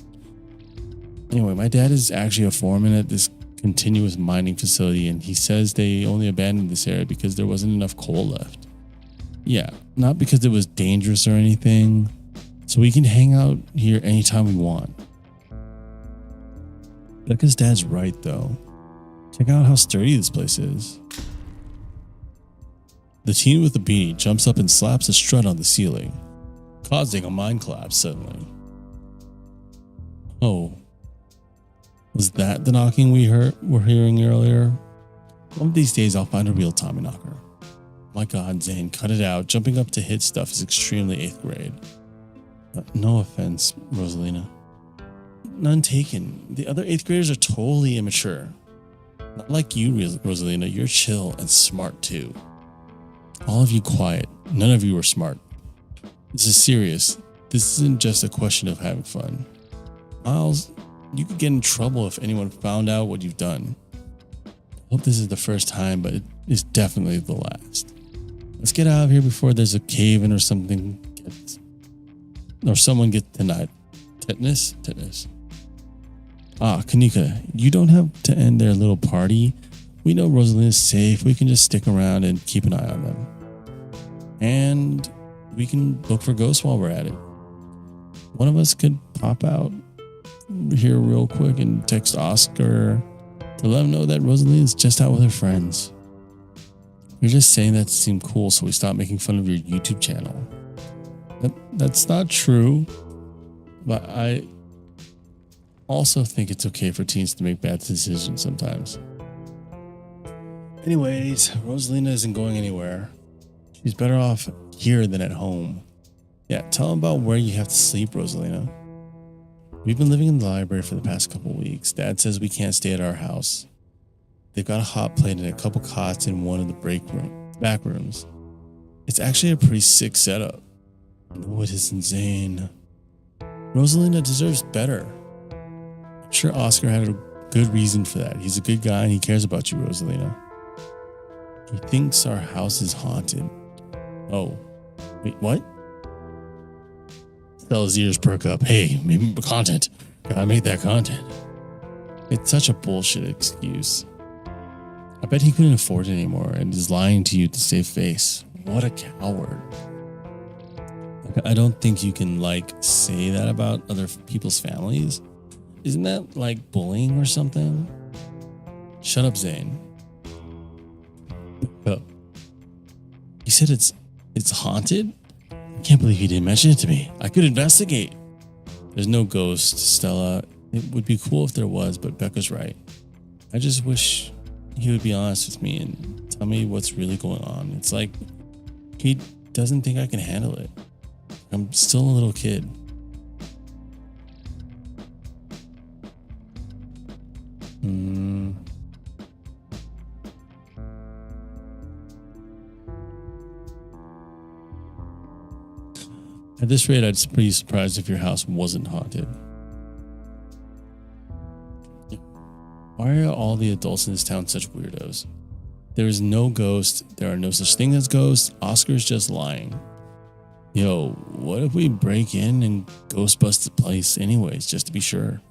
Anyway, my dad is actually a foreman at this continuous mining facility, and he says they only abandoned this area because there wasn't enough coal left. Yeah, not because it was dangerous or anything. So we can hang out here anytime we want. Becca's dad's right, though. Check out how sturdy this place is. The teen with the beanie jumps up and slaps a strut on the ceiling, causing a mind collapse suddenly. Oh, was that the knocking were hearing earlier? One of these days I'll find a real Tommy knocker. My God, Zane, cut it out. Jumping up to hit stuff is extremely 8th grade. No offense, Rosalina. None taken. The other 8th graders are totally immature. Not like you, Rosalina. You're chill and smart too. All of you quiet. None of you are smart. This is serious. This isn't just a question of having fun. Miles, you could get in trouble if anyone found out what you've done. I hope this is the first time, but it is definitely the last. Let's get out of here before there's a cave-in or something someone gets denied. Tetanus? Tetanus. Kanika, you don't have to end their little party. We know Rosalina's safe. We can just stick around and keep an eye on them. And we can look for ghosts while we're at it. One of us could pop out here real quick and text Oscar to let him know that Rosalina's just out with her friends. You're just saying that to seem cool, so we stop making fun of your YouTube channel. That's not true, but I also think it's okay for teens to make bad decisions sometimes. Anyways, Rosalina isn't going anywhere. She's better off here than at home. Yeah, tell them about where you have to sleep, Rosalina. We've been living in the library for the past couple weeks. Dad says we can't stay at our house. They've got a hot plate and a couple cots in one of the back rooms. It's actually a pretty sick setup. No, it isn't, Zane. Rosalina deserves better. I'm sure Oscar had a good reason for that. He's a good guy and he cares about you, Rosalina. He thinks our house is haunted. Oh, wait, what? Stella's ears perk up. Hey, maybe content. Gotta make that content. It's such a bullshit excuse. I bet he couldn't afford it anymore and is lying to you to save face. What a coward. I don't think you can say that about other people's families. Isn't that like bullying or something? Shut up, Zane. Oh. He said it's haunted? I can't believe he didn't mention it to me. I could investigate. There's no ghost, Stella. It would be cool if there was, but Becca's right. I just wish he would be honest with me and tell me what's really going on. It's like he doesn't think I can handle it. I'm still a little kid. At this rate, I'd be surprised if your house wasn't haunted. Why are all the adults in this town such weirdos? There is no ghost. There are no such thing as ghosts. Oscar's just lying. Yo, what if we break in and ghost bust the place anyways, just to be sure?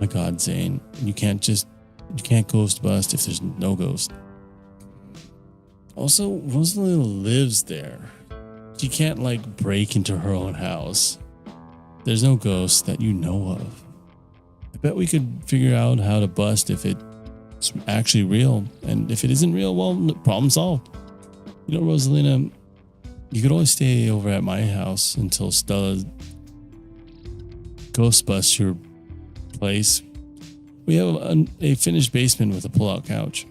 My God, Zane, you can't ghost bust if there's no ghost. Also, Rosalina lives there. She can't break into her own house. There's no ghost that you know of. I bet we could figure out how to bust if it's actually real. And if it isn't real, well, problem solved. You know, Rosalina, you could always stay over at my house until Stella ghost busts your place. We have a finished basement with a pull-out couch.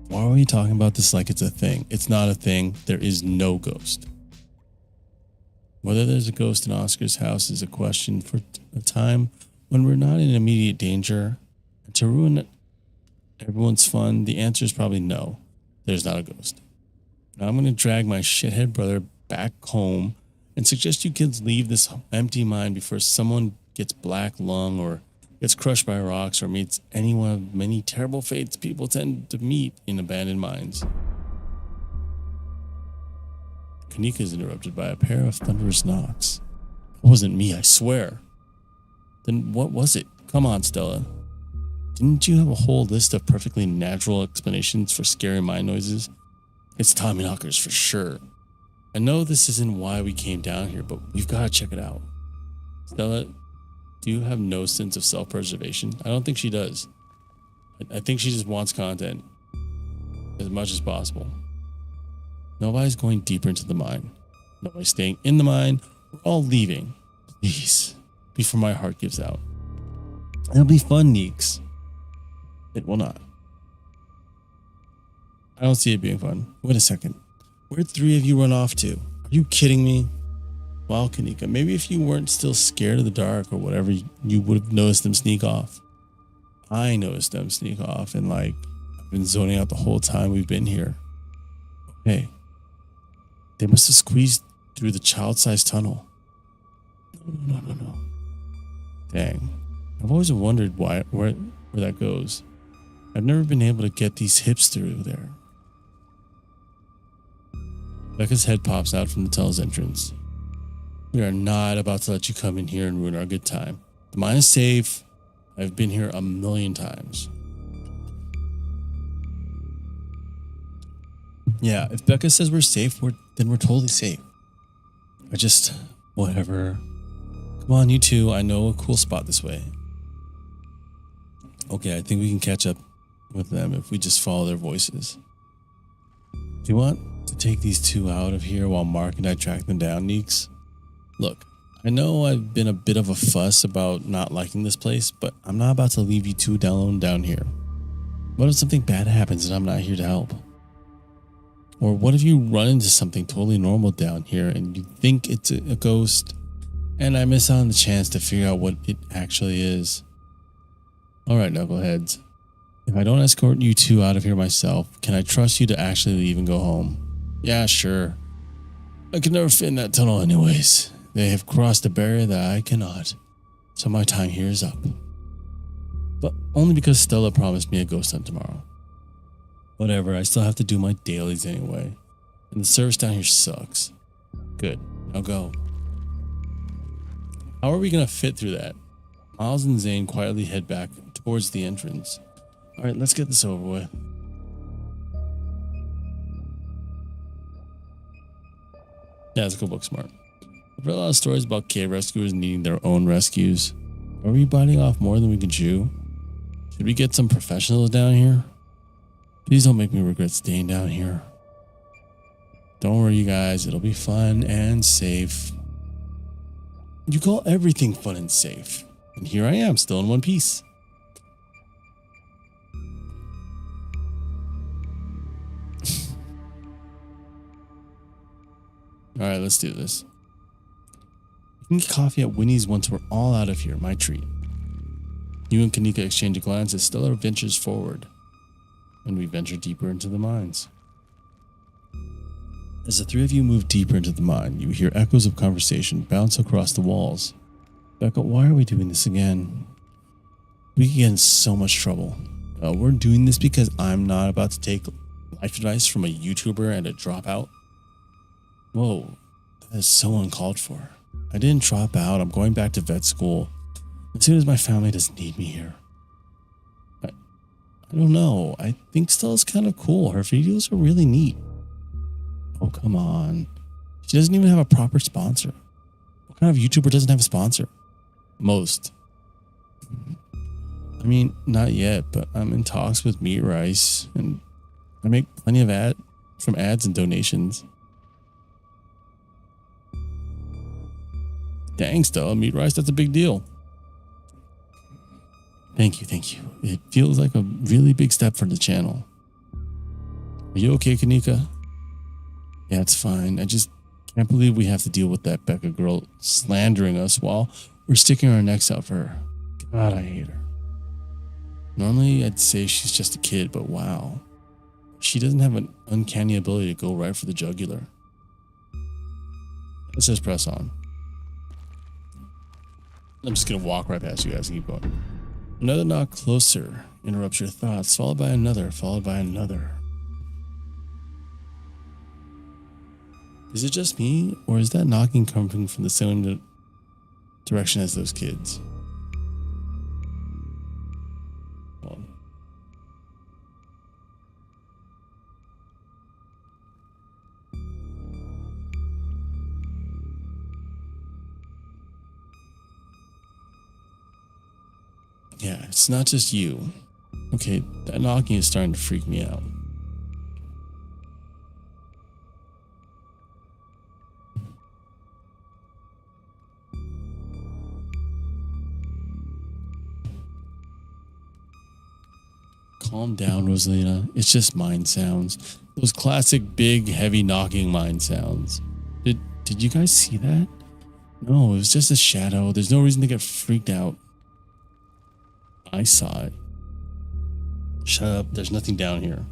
Why are we talking about this like it's a thing? It's not a thing. There is no ghost. Whether there's a ghost in Oscar's house is a question for a time when we're not in immediate danger. And to ruin everyone's fun, the answer is probably no. There's not a ghost. Now I'm going to drag my shithead brother back home and suggest you kids leave this empty mine before someone gets black lung or gets crushed by rocks or meets any one of many terrible fates people tend to meet in abandoned mines. Kanika is interrupted by a pair of thunderous knocks. It wasn't me, I swear. Then what was it? Come on, Stella. Didn't you have a whole list of perfectly natural explanations for scary mine noises? It's Tommy knockers for sure. I know this isn't why we came down here, but we've got to check it out. Stella, do you have no sense of self-preservation? I don't think she does. I think she just wants content as much as possible. Nobody's going deeper into the mine. Nobody's staying in the mine. We're all leaving. Please, before my heart gives out. It'll be fun, Neeks. It will not. I don't see it being fun. Wait a second. Where'd three of you run off to? Are you kidding me? Wow, Kanika, maybe if you weren't still scared of the dark or whatever, you would have noticed them sneak off. I noticed them sneak off and I've been zoning out the whole time we've been here. Okay. They must have squeezed through the child-sized tunnel. No. Dang. I've always wondered where that goes. I've never been able to get these hips through there. Becca's head pops out from the tunnel's entrance. We are not about to let you come in here and ruin our good time. The mine is safe. I've been here 1,000,000 times. Yeah, if Becca says we're safe, then we're totally safe. Whatever. Come on, you two. I know a cool spot this way. Okay, I think we can catch up with them if we just follow their voices. Do you want to take these two out of here while Mark and I track them down, Neeks? Look, I know I've been a bit of a fuss about not liking this place, but I'm not about to leave you two alone down here. What if something bad happens and I'm not here to help? Or what if you run into something totally normal down here and you think it's a ghost and I miss out on the chance to figure out what it actually is? Alright, knuckleheads. If I don't escort you two out of here myself, can I trust you to actually leave and go home? Yeah, sure. I can never fit in that tunnel anyways. They have crossed a barrier that I cannot. So my time here is up. But only because Stella promised me a ghost hunt tomorrow. Whatever, I still have to do my dailies anyway. And the service down here sucks. Good, now go. How are we gonna fit through that? Miles and Zane quietly head back towards the entrance. Alright, let's get this over with. Yeah, let's go book smart. I've read a lot of stories about cave rescuers needing their own rescues. Are we biting off more than we can chew? Should we get some professionals down here? Please don't make me regret staying down here. Don't worry, you guys. It'll be fun and safe. You call everything fun and safe. And here I am, still in one piece. Alright, let's do this. We can get coffee at Winnie's once we're all out of here. My treat. You and Kanika exchange a glance as Stella ventures forward, and we venture deeper into the mines. As the three of you move deeper into the mine, you hear echoes of conversation bounce across the walls. Becca, why are we doing this again? We could get in so much trouble. We're doing this because I'm not about to take life advice from a YouTuber and a dropout. Whoa, that is so uncalled for. I didn't drop out. I'm going back to vet school as soon as my family doesn't need me here. I don't know. I think Stella's kind of cool. Her videos are really neat. Oh, come on. She doesn't even have a proper sponsor. What kind of YouTuber doesn't have a sponsor? Most. I mean, not yet, but I'm in talks with Meat Rice, and I make plenty of ads and donations. Dang, Stella, Meat Rice, that's a big deal. Thank you. It feels like a really big step for the channel. Are you okay, Kanika? Yeah, it's fine. I just can't believe we have to deal with that Becca girl slandering us while we're sticking our necks out for her. God, I hate her. Normally, I'd say she's just a kid, but wow. She doesn't have an uncanny ability to go right for the jugular. Let's just press on. I'm just going to walk right past you guys and keep going. Another knock closer interrupts your thoughts, followed by another, followed by another. Is it just me, or is that knocking coming from the same direction as those kids? Well, yeah, it's not just you. Okay, that knocking is starting to freak me out. Calm down, Rosalina. It's just mind sounds. Those classic big, heavy knocking mind sounds. Did you guys see that? No, it was just a shadow. There's no reason to get freaked out. I saw it. Shut up. There's nothing down here.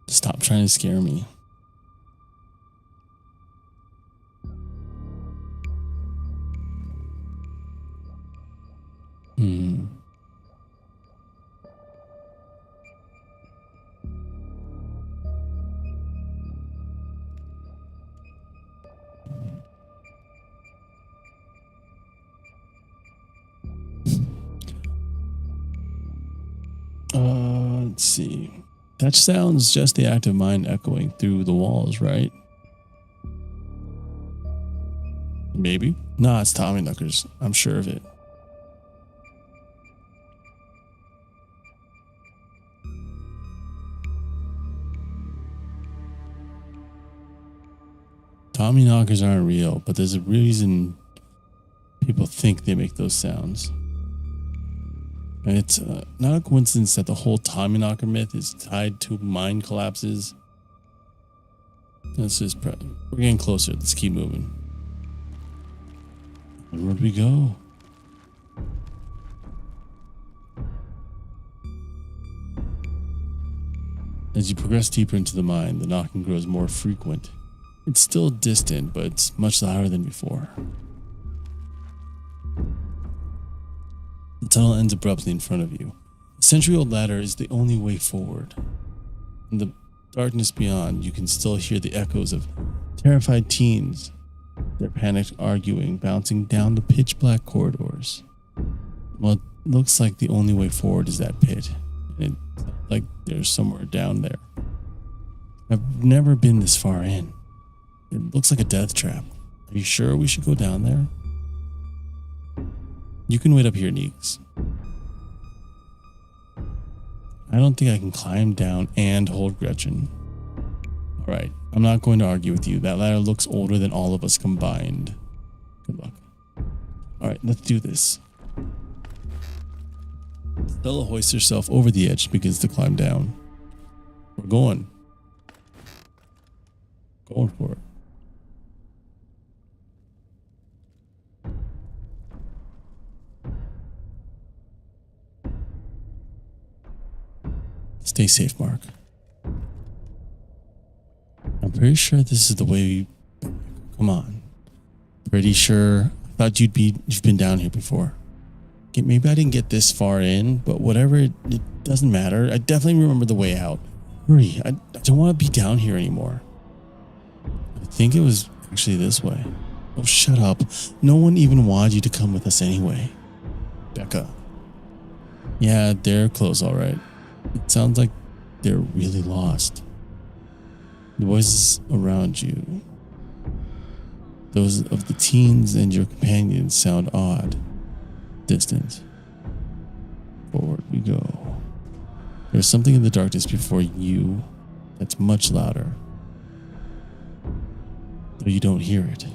Stop trying to scare me. Let's see. That sounds just the active mind echoing through the walls, right? Maybe. Nah, it's Tommy Knockers. I'm sure of it. Tommy knockers aren't real, but there's a reason people think they make those sounds. And it's not a coincidence that the whole Tommy knocker myth is tied to mine collapses. Let's just we're getting closer. Let's keep moving. And where'd we go? As you progress deeper into the mine, the knocking grows more frequent. It's still distant, but it's much louder than before. The tunnel ends abruptly in front of you. A century-old ladder is the only way forward. In the darkness beyond, you can still hear the echoes of terrified teens, their panicked arguing, bouncing down the pitch-black corridors. Well, it looks like the only way forward is that pit, and it's like there's somewhere down there. I've never been this far in. It looks like a death trap. Are you sure we should go down there? You can wait up here, Neeks. I don't think I can climb down and hold Gretchen. Alright, I'm not going to argue with you. That ladder looks older than all of us combined. Good luck. Alright, let's do this. Stella hoists herself over the edge and begins to climb down. We're going. Going for it. Stay safe, Mark. I'm pretty sure this is the way we... Come on. Pretty sure. I thought you've been down here before. Okay, maybe I didn't get this far in, but whatever, it doesn't matter. I definitely remember the way out. Hurry, I don't want to be down here anymore. I think it was actually this way. Oh, shut up. No one even wanted you to come with us anyway. Becca. Yeah, they're close, all right. It sounds like they're really lost. The voices around you, those of the teens and your companions, sound odd, distant. Forward we go. There's something in the darkness before you that's much louder, though you don't hear it.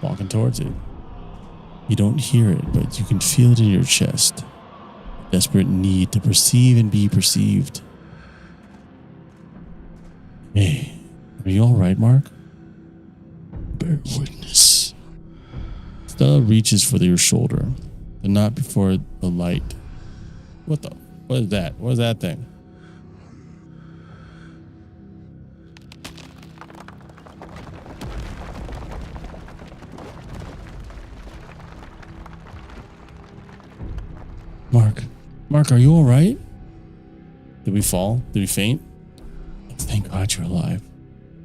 Walking towards it. You don't hear it, but you can feel it in your chest. Desperate need to perceive and be perceived. Hey, are you alright, Mark? Bear witness. Stella reaches for your shoulder, but not before the light. What is that? What is that thing? Mark, are you alright? Did we fall? Did we faint? Thank God you're alive.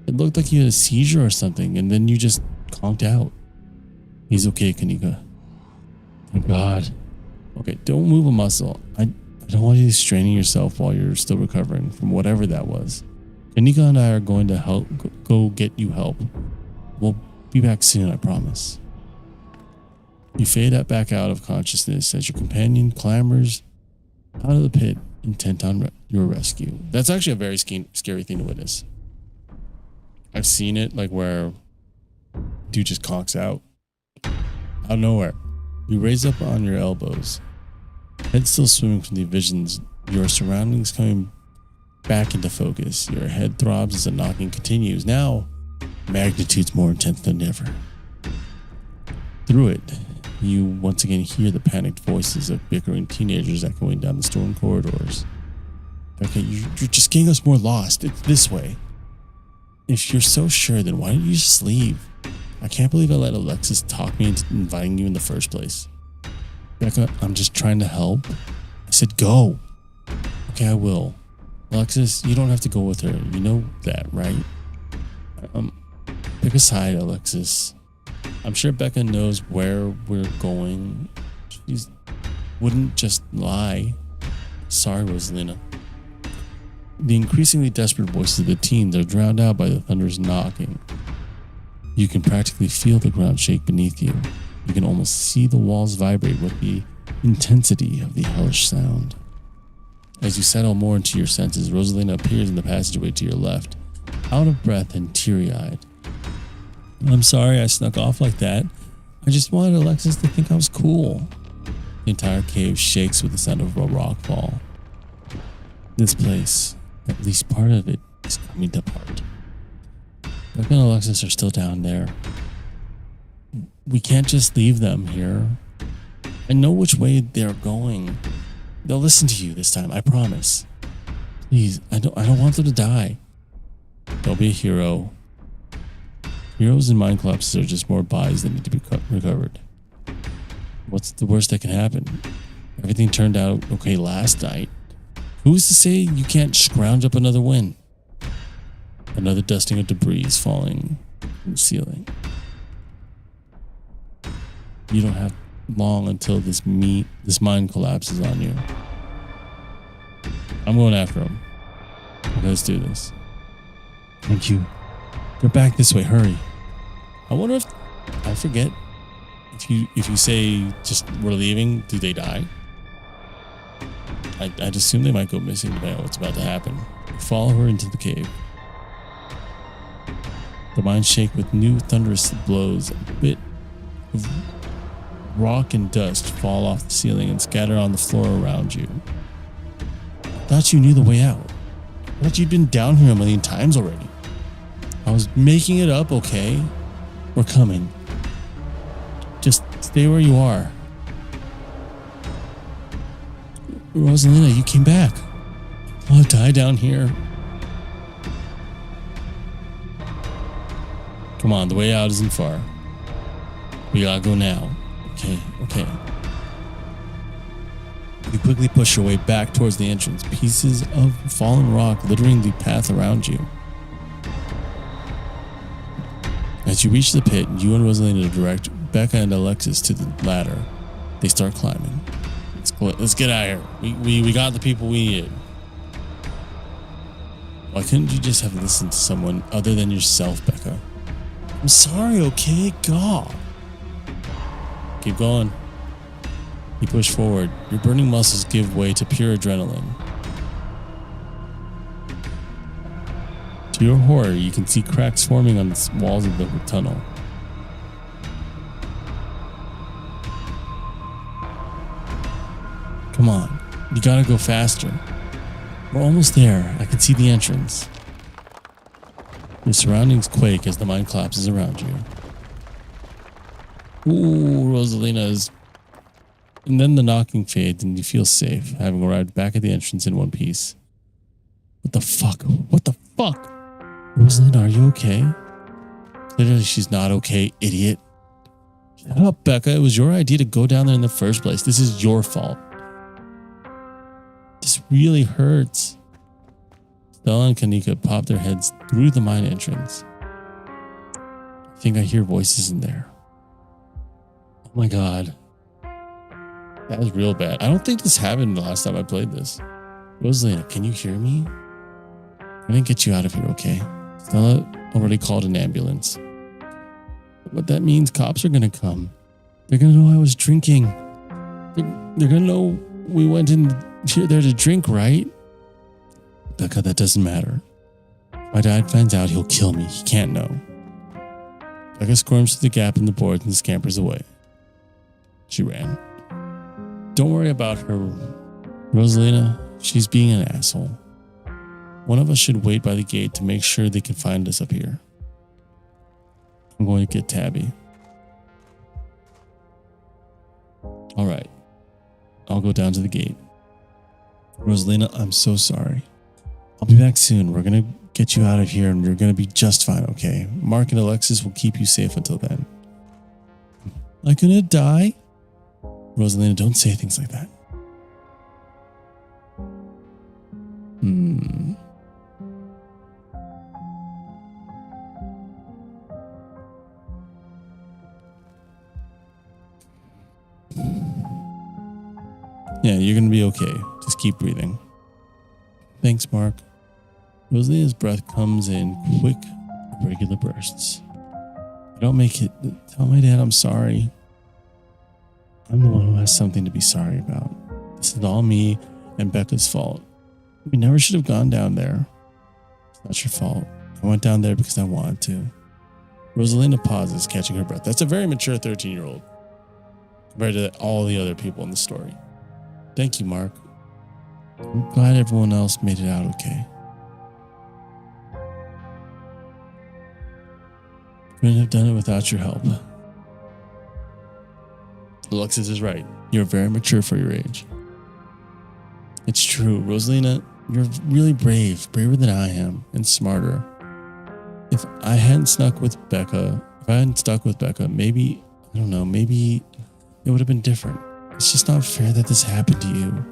It looked like you had a seizure or something, and then you just conked out. He's okay, Kanika. Thank God. Okay, don't move a muscle. I don't want you straining yourself while you're still recovering from whatever that was. Kanika and I are going to go get you help. We'll be back soon, I promise. You fade back out of consciousness as your companion clambers out of the pit, intent on your rescue. That's actually a very scary thing to witness. I've seen it, like where dude just conks out of nowhere. You raise up on your elbows, head still swimming from the visions, your surroundings coming back into focus. Your head throbs as the knocking continues. Now, magnitude's more intense than ever. Through it, you once again hear the panicked voices of bickering teenagers echoing down the stone corridors. Okay, you're just getting us more lost. It's this way. If you're so sure, then why don't you just leave? I can't believe I let Alexis talk me into inviting you in the first place. Becca, I'm just trying to help. I said go. Okay, I will. Alexis, you don't have to go with her. You know that, right? Pick a side, Alexis. I'm sure Becca knows where we're going. She wouldn't just lie. Sorry, Rosalina. The increasingly desperate voices of the teens are drowned out by the thunderous knocking. You can practically feel the ground shake beneath you. You can almost see the walls vibrate with the intensity of the hellish sound. As you settle more into your senses, Rosalina appears in the passageway to your left, out of breath and teary-eyed. I'm sorry I snuck off like that. I just wanted Alexis to think I was cool. The entire cave shakes with the sound of a rock fall. This place, at least part of it, is coming apart. Becca and Alexis are still down there. We can't just leave them here. I know which way they're going. They'll listen to you this time, I promise. Please, I don't want them to die. They'll be a hero. Heroes in mind collapses are just more bodies that need to be recovered. What's the worst that can happen? Everything turned out okay last night. Who's to say you can't scrounge up another win? Another dusting of debris is falling from the ceiling. You don't have long until this mine collapses on you. I'm going after him. Let's do this. Thank you. Get back this way, hurry. I wonder if I forget if you say just we're leaving, do they die? I'd assume they might go missing depending on what's about to happen. Follow her into the cave. The mines shake with new thunderous blows. A bit of rock and dust fall off the ceiling and scatter on the floor around you. I thought you knew the way out. I thought you'd been down here a million times already. I was making it up, okay? We're coming. Just stay where you are. Rosalina, you came back. I'll die down here. Come on, the way out isn't far. We gotta go now. Okay. You quickly push your way back towards the entrance, pieces of fallen rock littering the path around you. As you reach the pit, you and Rosalina direct Becca and Alexis to the ladder. They start climbing. Let's get out of here. We got the people we needed. Why couldn't you just have listened to someone other than yourself, Becca? I'm sorry, okay? God. Keep going. You push forward. Your burning muscles give way to pure adrenaline. To your horror, you can see cracks forming on the walls of the tunnel. Come on, you gotta go faster. We're almost there. I can see the entrance. Your surroundings quake as the mine collapses around you. Ooh, Rosalina's. And then the knocking fades and you feel safe, having arrived back at the entrance in one piece. What the fuck? What the fuck? Rosalina, are you okay? Clearly she's not okay, idiot. Shut up, Becca. It was your idea to go down there in the first place. This is your fault. This really hurts. Stella and Kanika pop their heads through the mine entrance. I think I hear voices in there. Oh my god. That is real bad. I don't think this happened the last time I played this. Rosalina, can you hear me? I'm gonna get you out of here, okay? Stella already called an ambulance. What that means, cops are gonna come. They're gonna know I was drinking. They're gonna know we went in there to drink, right? Becca, that doesn't matter. If my dad finds out, he'll kill me. He can't know. Becca squirms through the gap in the boards and scampers away. She ran. Don't worry about her, Rosalina. She's being an asshole. One of us should wait by the gate to make sure they can find us up here. I'm going to get Tabby. All right. I'll go down to the gate. Rosalina, I'm so sorry. I'll be back soon. We're going to get you out of here and you're going to be just fine, okay? Mark and Alexis will keep you safe until then. Am I going to die? Rosalina, don't say things like that. Yeah, you're going to be okay. Just keep breathing. Thanks, Mark. Rosalina's breath comes in quick, regular bursts. Don't make it. Tell my dad I'm sorry. I'm the one who has something to be sorry about. This is all me and Becca's fault. We never should have gone down there. It's not your fault. I went down there because I wanted to. Rosalina pauses, catching her breath. That's a very mature 13-year-old compared to all the other people in the story. Thank you, Mark. I'm glad everyone else made it out okay. Couldn't have done it without your help. Alexis is right. You're very mature for your age. It's true. Rosalina, you're really brave. Braver than I am. And smarter. If I hadn't stuck with Becca, maybe, I don't know, maybe it would have been different. It's just not fair that this happened to you.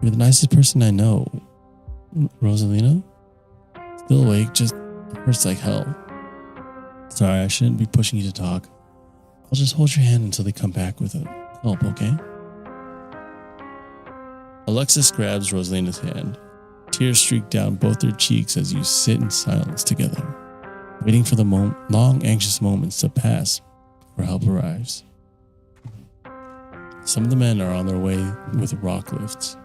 You're the nicest person I know. Rosalina? Still awake, just hurts like hell. Sorry, I shouldn't be pushing you to talk. I'll just hold your hand until they come back with help, okay? Alexis grabs Rosalina's hand. Tears streak down both their cheeks as you sit in silence together, waiting for the long, anxious moments to pass before help arrives. Some of the men are on their way with rock lifts.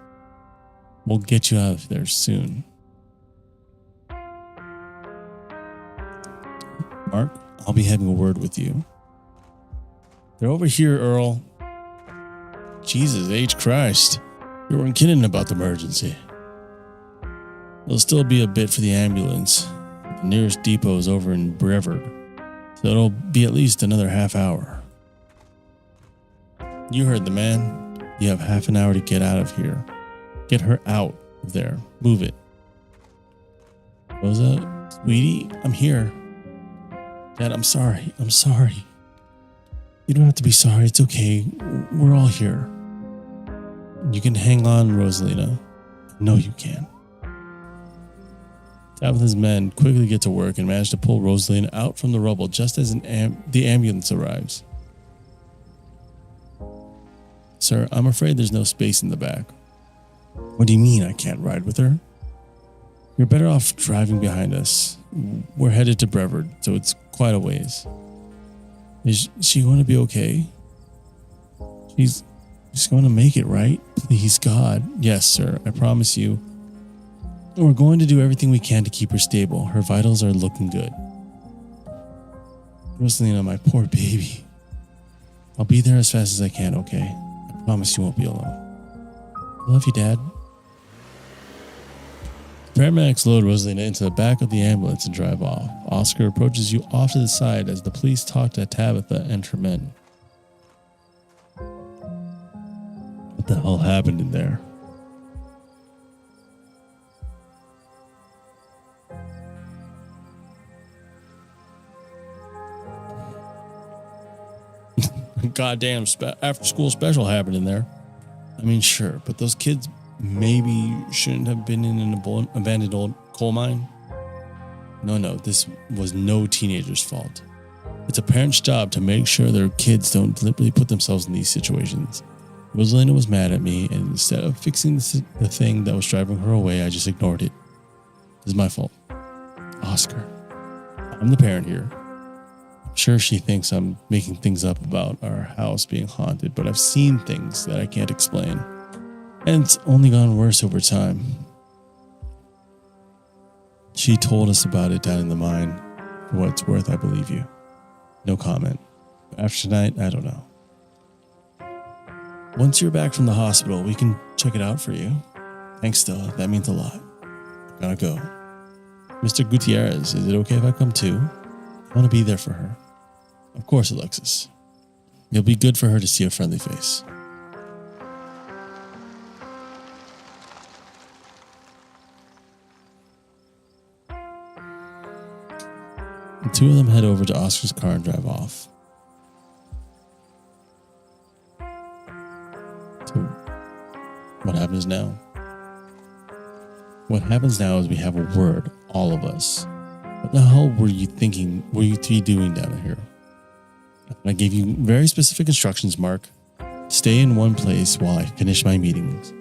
We'll get you out of there soon. Mark, I'll be having a word with you. They're over here, Earl. Jesus H. Christ. You weren't kidding about the emergency. There'll still be a bit for the ambulance. The nearest depot is over in Brevard, so it'll be at least another half hour. You heard the man. You have half an hour to get out of here. Get her out of there. Move it. Rosa, sweetie, I'm here. Dad, I'm sorry. I'm sorry. You don't have to be sorry. It's okay. We're all here. You can hang on, Rosalina. I know you can. Tabitha's men quickly get to work and manage to pull Rosalina out from the rubble just as the ambulance arrives. Sir, I'm afraid there's no space in the back. What do you mean I can't ride with her? You're better off driving behind us. We're headed to Brevard, so it's quite a ways. Is she going to be okay? She's going to make it, right? Please, God. Yes, sir. I promise you. We're going to do everything we can to keep her stable. Her vitals are looking good. Rosalina, my poor baby. I'll be there as fast as I can, okay? I promise you won't be alone. I love you, Dad. Paramedics load Rosalina into the back of the ambulance and drive off. Oscar approaches you off to the side as the police talk to Tabitha and her men. What the hell happened in there? Goddamn after school special happened in there. I mean, sure, but those kids maybe shouldn't have been in an abandoned old coal mine. No, this was no teenager's fault. It's a parent's job to make sure their kids don't deliberately put themselves in these situations. Rosalina was mad at me, and instead of fixing the thing that was driving her away, I just ignored it. This is my fault. Oscar, I'm the parent here. I'm sure she thinks I'm making things up about our house being haunted, but I've seen things that I can't explain. And it's only gone worse over time. She told us about it down in the mine. For what it's worth, I believe you. No comment. After tonight, I don't know. Once you're back from the hospital, we can check it out for you. Thanks, Stella. That means a lot. Gotta go. Mr. Gutierrez, is it okay if I come too? I want to be there for her. Of course, Alexis. It'll be good for her to see a friendly face. The two of them head over to Oscar's car and drive off. So, what happens now? What happens now is we have a word, all of us. What the hell were you three doing down here? I gave you very specific instructions, Mark. Stay in one place while I finish my meetings.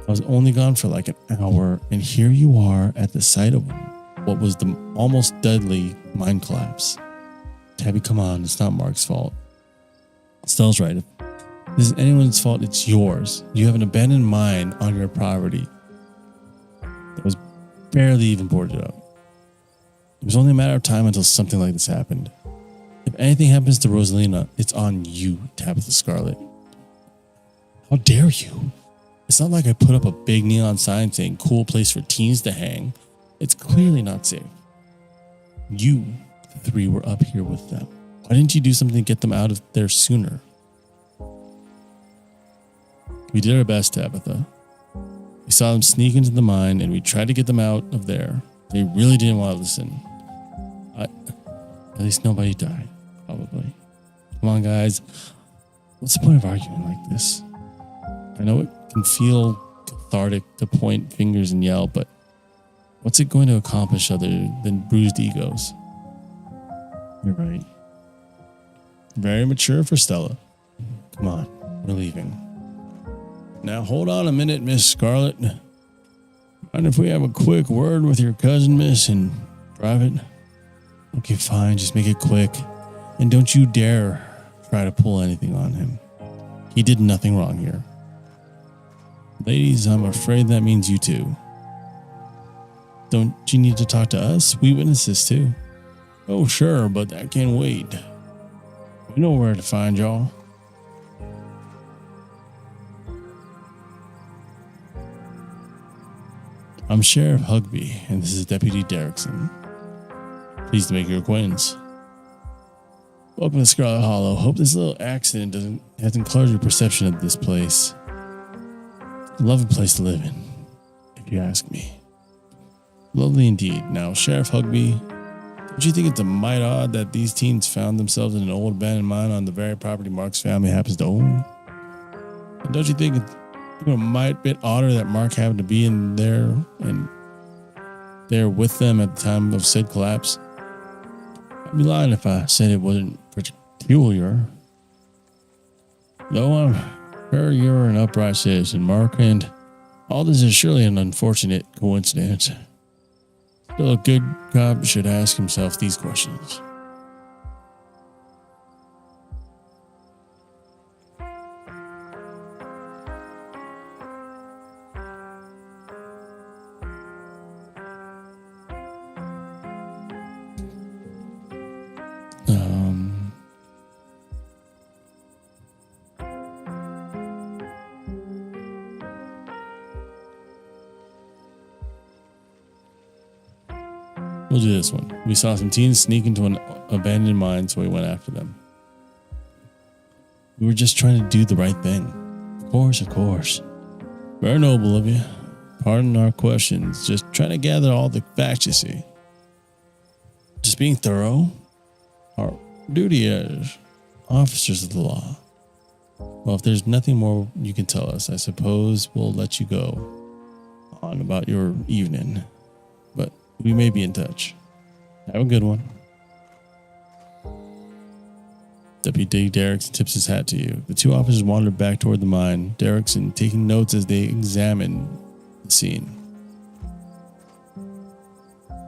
I was only gone for like an hour, and here you are at the site of what was the almost deadly mine collapse. Tabby, come on. It's not Mark's fault. Stella's right. If this is anyone's fault, it's yours. You have an abandoned mine on your property that was barely even boarded up. It was only a matter of time until something like this happened. If anything happens to Rosalina, it's on you, Tabitha Scarlet. How dare you? It's not like I put up a big neon sign saying cool place for teens to hang. It's clearly not safe. You, the three, were up here with them. Why didn't you do something to get them out of there sooner? We did our best, Tabitha. We saw them sneak into the mine and we tried to get them out of there. They really didn't want to listen. At least nobody died, probably. Come on, guys. What's the point of arguing like this? I know it can feel cathartic to point fingers and yell, but what's it going to accomplish other than bruised egos? You're right. Very mature for Stella. Come on, we're leaving. Now hold on a minute, Miss Scarlet. Mind if we have a quick word with your cousin, Miss, in private? Okay, fine, just make it quick. And don't you dare try to pull anything on him. He did nothing wrong here. Ladies, I'm afraid that means you too. Don't you need to talk to us? We witnessed this too. Oh, sure, but that can wait. We know where to find y'all. I'm Sheriff Hugby, and this is Deputy Derrickson. Pleased to make your acquaintance. Welcome to Scarlet Hollow. Hope this little accident hasn't colored your perception of this place. A lovely place to live in, if you ask me. Lovely indeed. Now, Sheriff Hugby, don't you think it's a mite odd that these teens found themselves in an old abandoned mine on the very property Mark's family happens to own? And don't you think it's a mite bit odder that Mark happened to be in there and there with them at the time of said collapse? I'd be lying if I said it wasn't peculiar. Though I'm sure you're an upright citizen, Mark, and all this is surely an unfortunate coincidence. Still, a good cop should ask himself these questions. We'll do this one. We saw some teens sneak into an abandoned mine, so we went after them. We were just trying to do the right thing. Of course. Very noble of you. Pardon our questions. Just trying to gather all the facts, you see. Just being thorough. Our duty as officers of the law. Well, if there's nothing more you can tell us, I suppose we'll let you go on about your evening. But we may be in touch. Have a good one. Deputy Derrickson tips his hat to you. The two officers wandered back toward the mine, Derrickson taking notes as they examined the scene.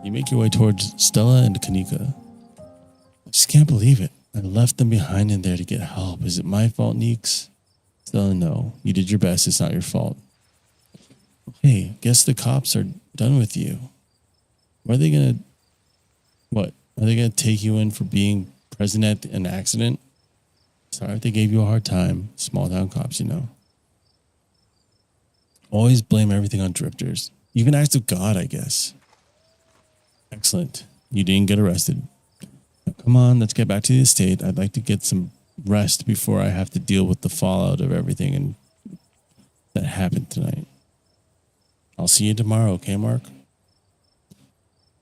You make your way towards Stella and Kanika. I just can't believe it. I left them behind in there to get help. Is it my fault, Neeks? Stella, no. You did your best. It's not your fault. Hey, guess the cops are done with you. Are they gonna take you in for being present at an accident? Sorry if they gave you a hard time. Small town cops, you know. Always blame everything on drifters. Even acts of God, I guess. Excellent. You didn't get arrested. Now, come on, let's get back to the estate. I'd like to get some rest before I have to deal with the fallout of everything and that happened tonight. I'll see you tomorrow, okay, Mark?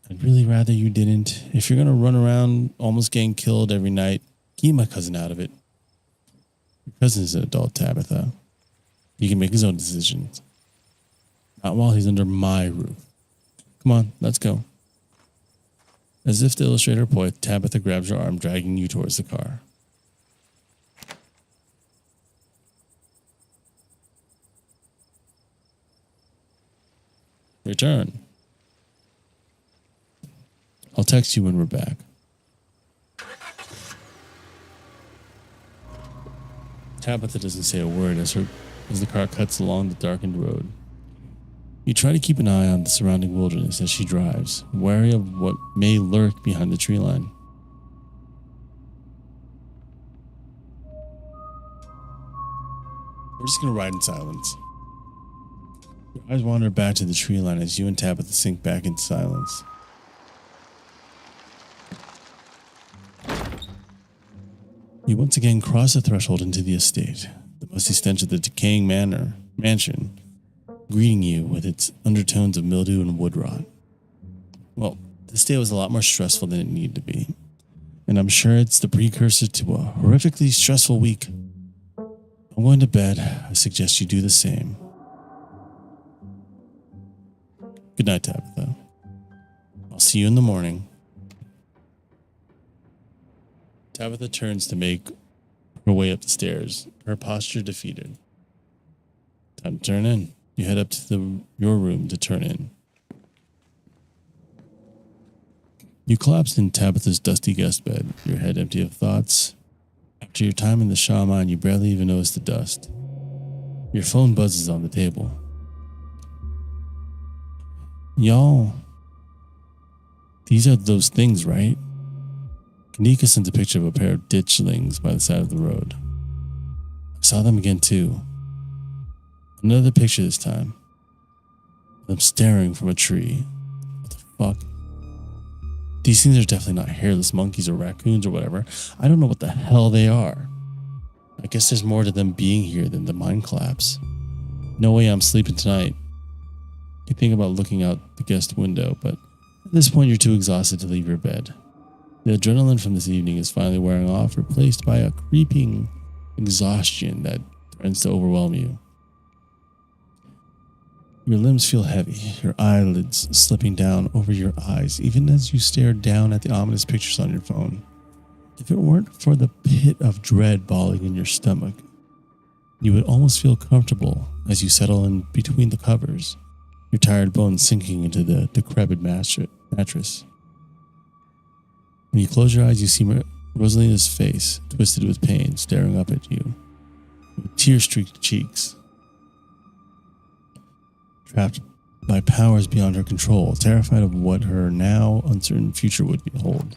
I'd really rather you didn't. If you're going to run around almost getting killed every night, keep my cousin out of it. Your cousin's an adult, Tabitha. He can make his own decisions. Not while he's under my roof. Come on, let's go. As if to illustrate her point, Tabitha grabs your arm, dragging you towards the car. Return. I'll text you when we're back. Tabitha doesn't say a word as the car cuts along the darkened road. You try to keep an eye on the surrounding wilderness as she drives, wary of what may lurk behind the tree line. We're just going to ride in silence. Your eyes wander back to the tree line as you and Tabitha sink back into silence. You once again cross the threshold into the estate, the musty stench of the decaying mansion, greeting you with its undertones of mildew and wood rot. Well, this day was a lot more stressful than it needed to be, and I'm sure it's the precursor to a horrifically stressful week. I'm going to bed. I suggest you do the same. Good night, Tabitha. I'll see you in the morning. Tabitha turns to make her way up the stairs, her posture defeated. Time to turn in. You head up to your room to turn in. You collapse in Tabitha's dusty guest bed, your head empty of thoughts. After your time in the shaman, you barely even notice the dust. Your phone buzzes on the table. Y'all, these are those things, right? Kanika sends a picture of a pair of ditchlings by the side of the road. I saw them again too. Another picture this time. Them staring from a tree. What the fuck? These things are definitely not hairless monkeys or raccoons or whatever. I don't know what the hell they are. I guess there's more to them being here than the mind collapse. No way I'm sleeping tonight. You think about looking out the guest window, but at this point you're too exhausted to leave your bed. The adrenaline from this evening is finally wearing off, replaced by a creeping exhaustion that threatens to overwhelm you. Your limbs feel heavy, your eyelids slipping down over your eyes, even as you stare down at the ominous pictures on your phone. If it weren't for the pit of dread balling in your stomach, you would almost feel comfortable as you settle in between the covers, your tired bones sinking into the decrepit mattress. When you close your eyes, you see Rosalina's face, twisted with pain, staring up at you, with tear-streaked cheeks. Trapped by powers beyond her control, terrified of what her now uncertain future would hold.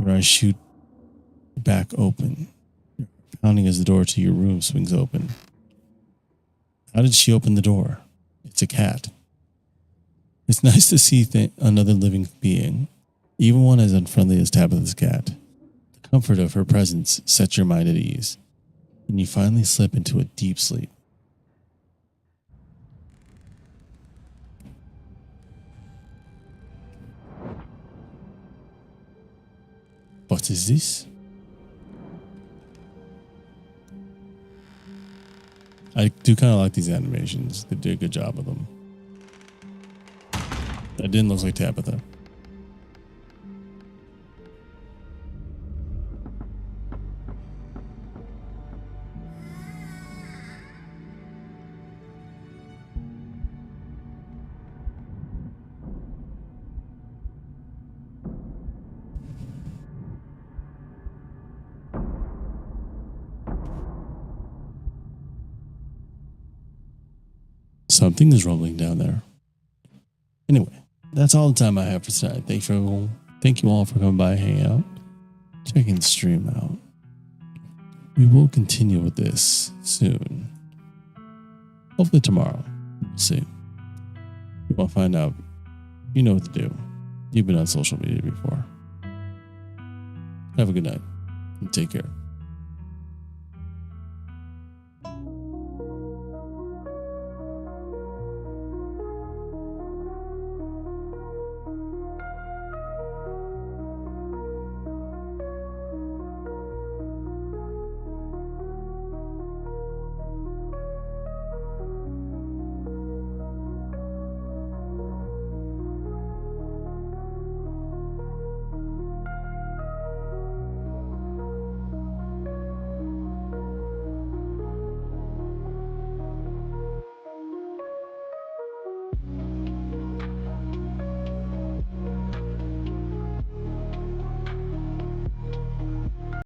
Your eyes shoot back open, pounding as the door to your room swings open. How did she open the door? It's a cat. It's nice to see another living being, even one as unfriendly as Tabitha's cat. The comfort of her presence sets your mind at ease, and you finally slip into a deep sleep. What is this? I do kind of like these animations. They did a good job of them. That didn't look like Tabitha. Something is rumbling down there. Anyway, that's all the time I have for tonight. Thank you all for coming by, hanging out, checking the stream out. We will continue with this soon. Hopefully tomorrow. We'll see. If you want to find out, you know what to do. You've been on social media before. Have a good night and take care.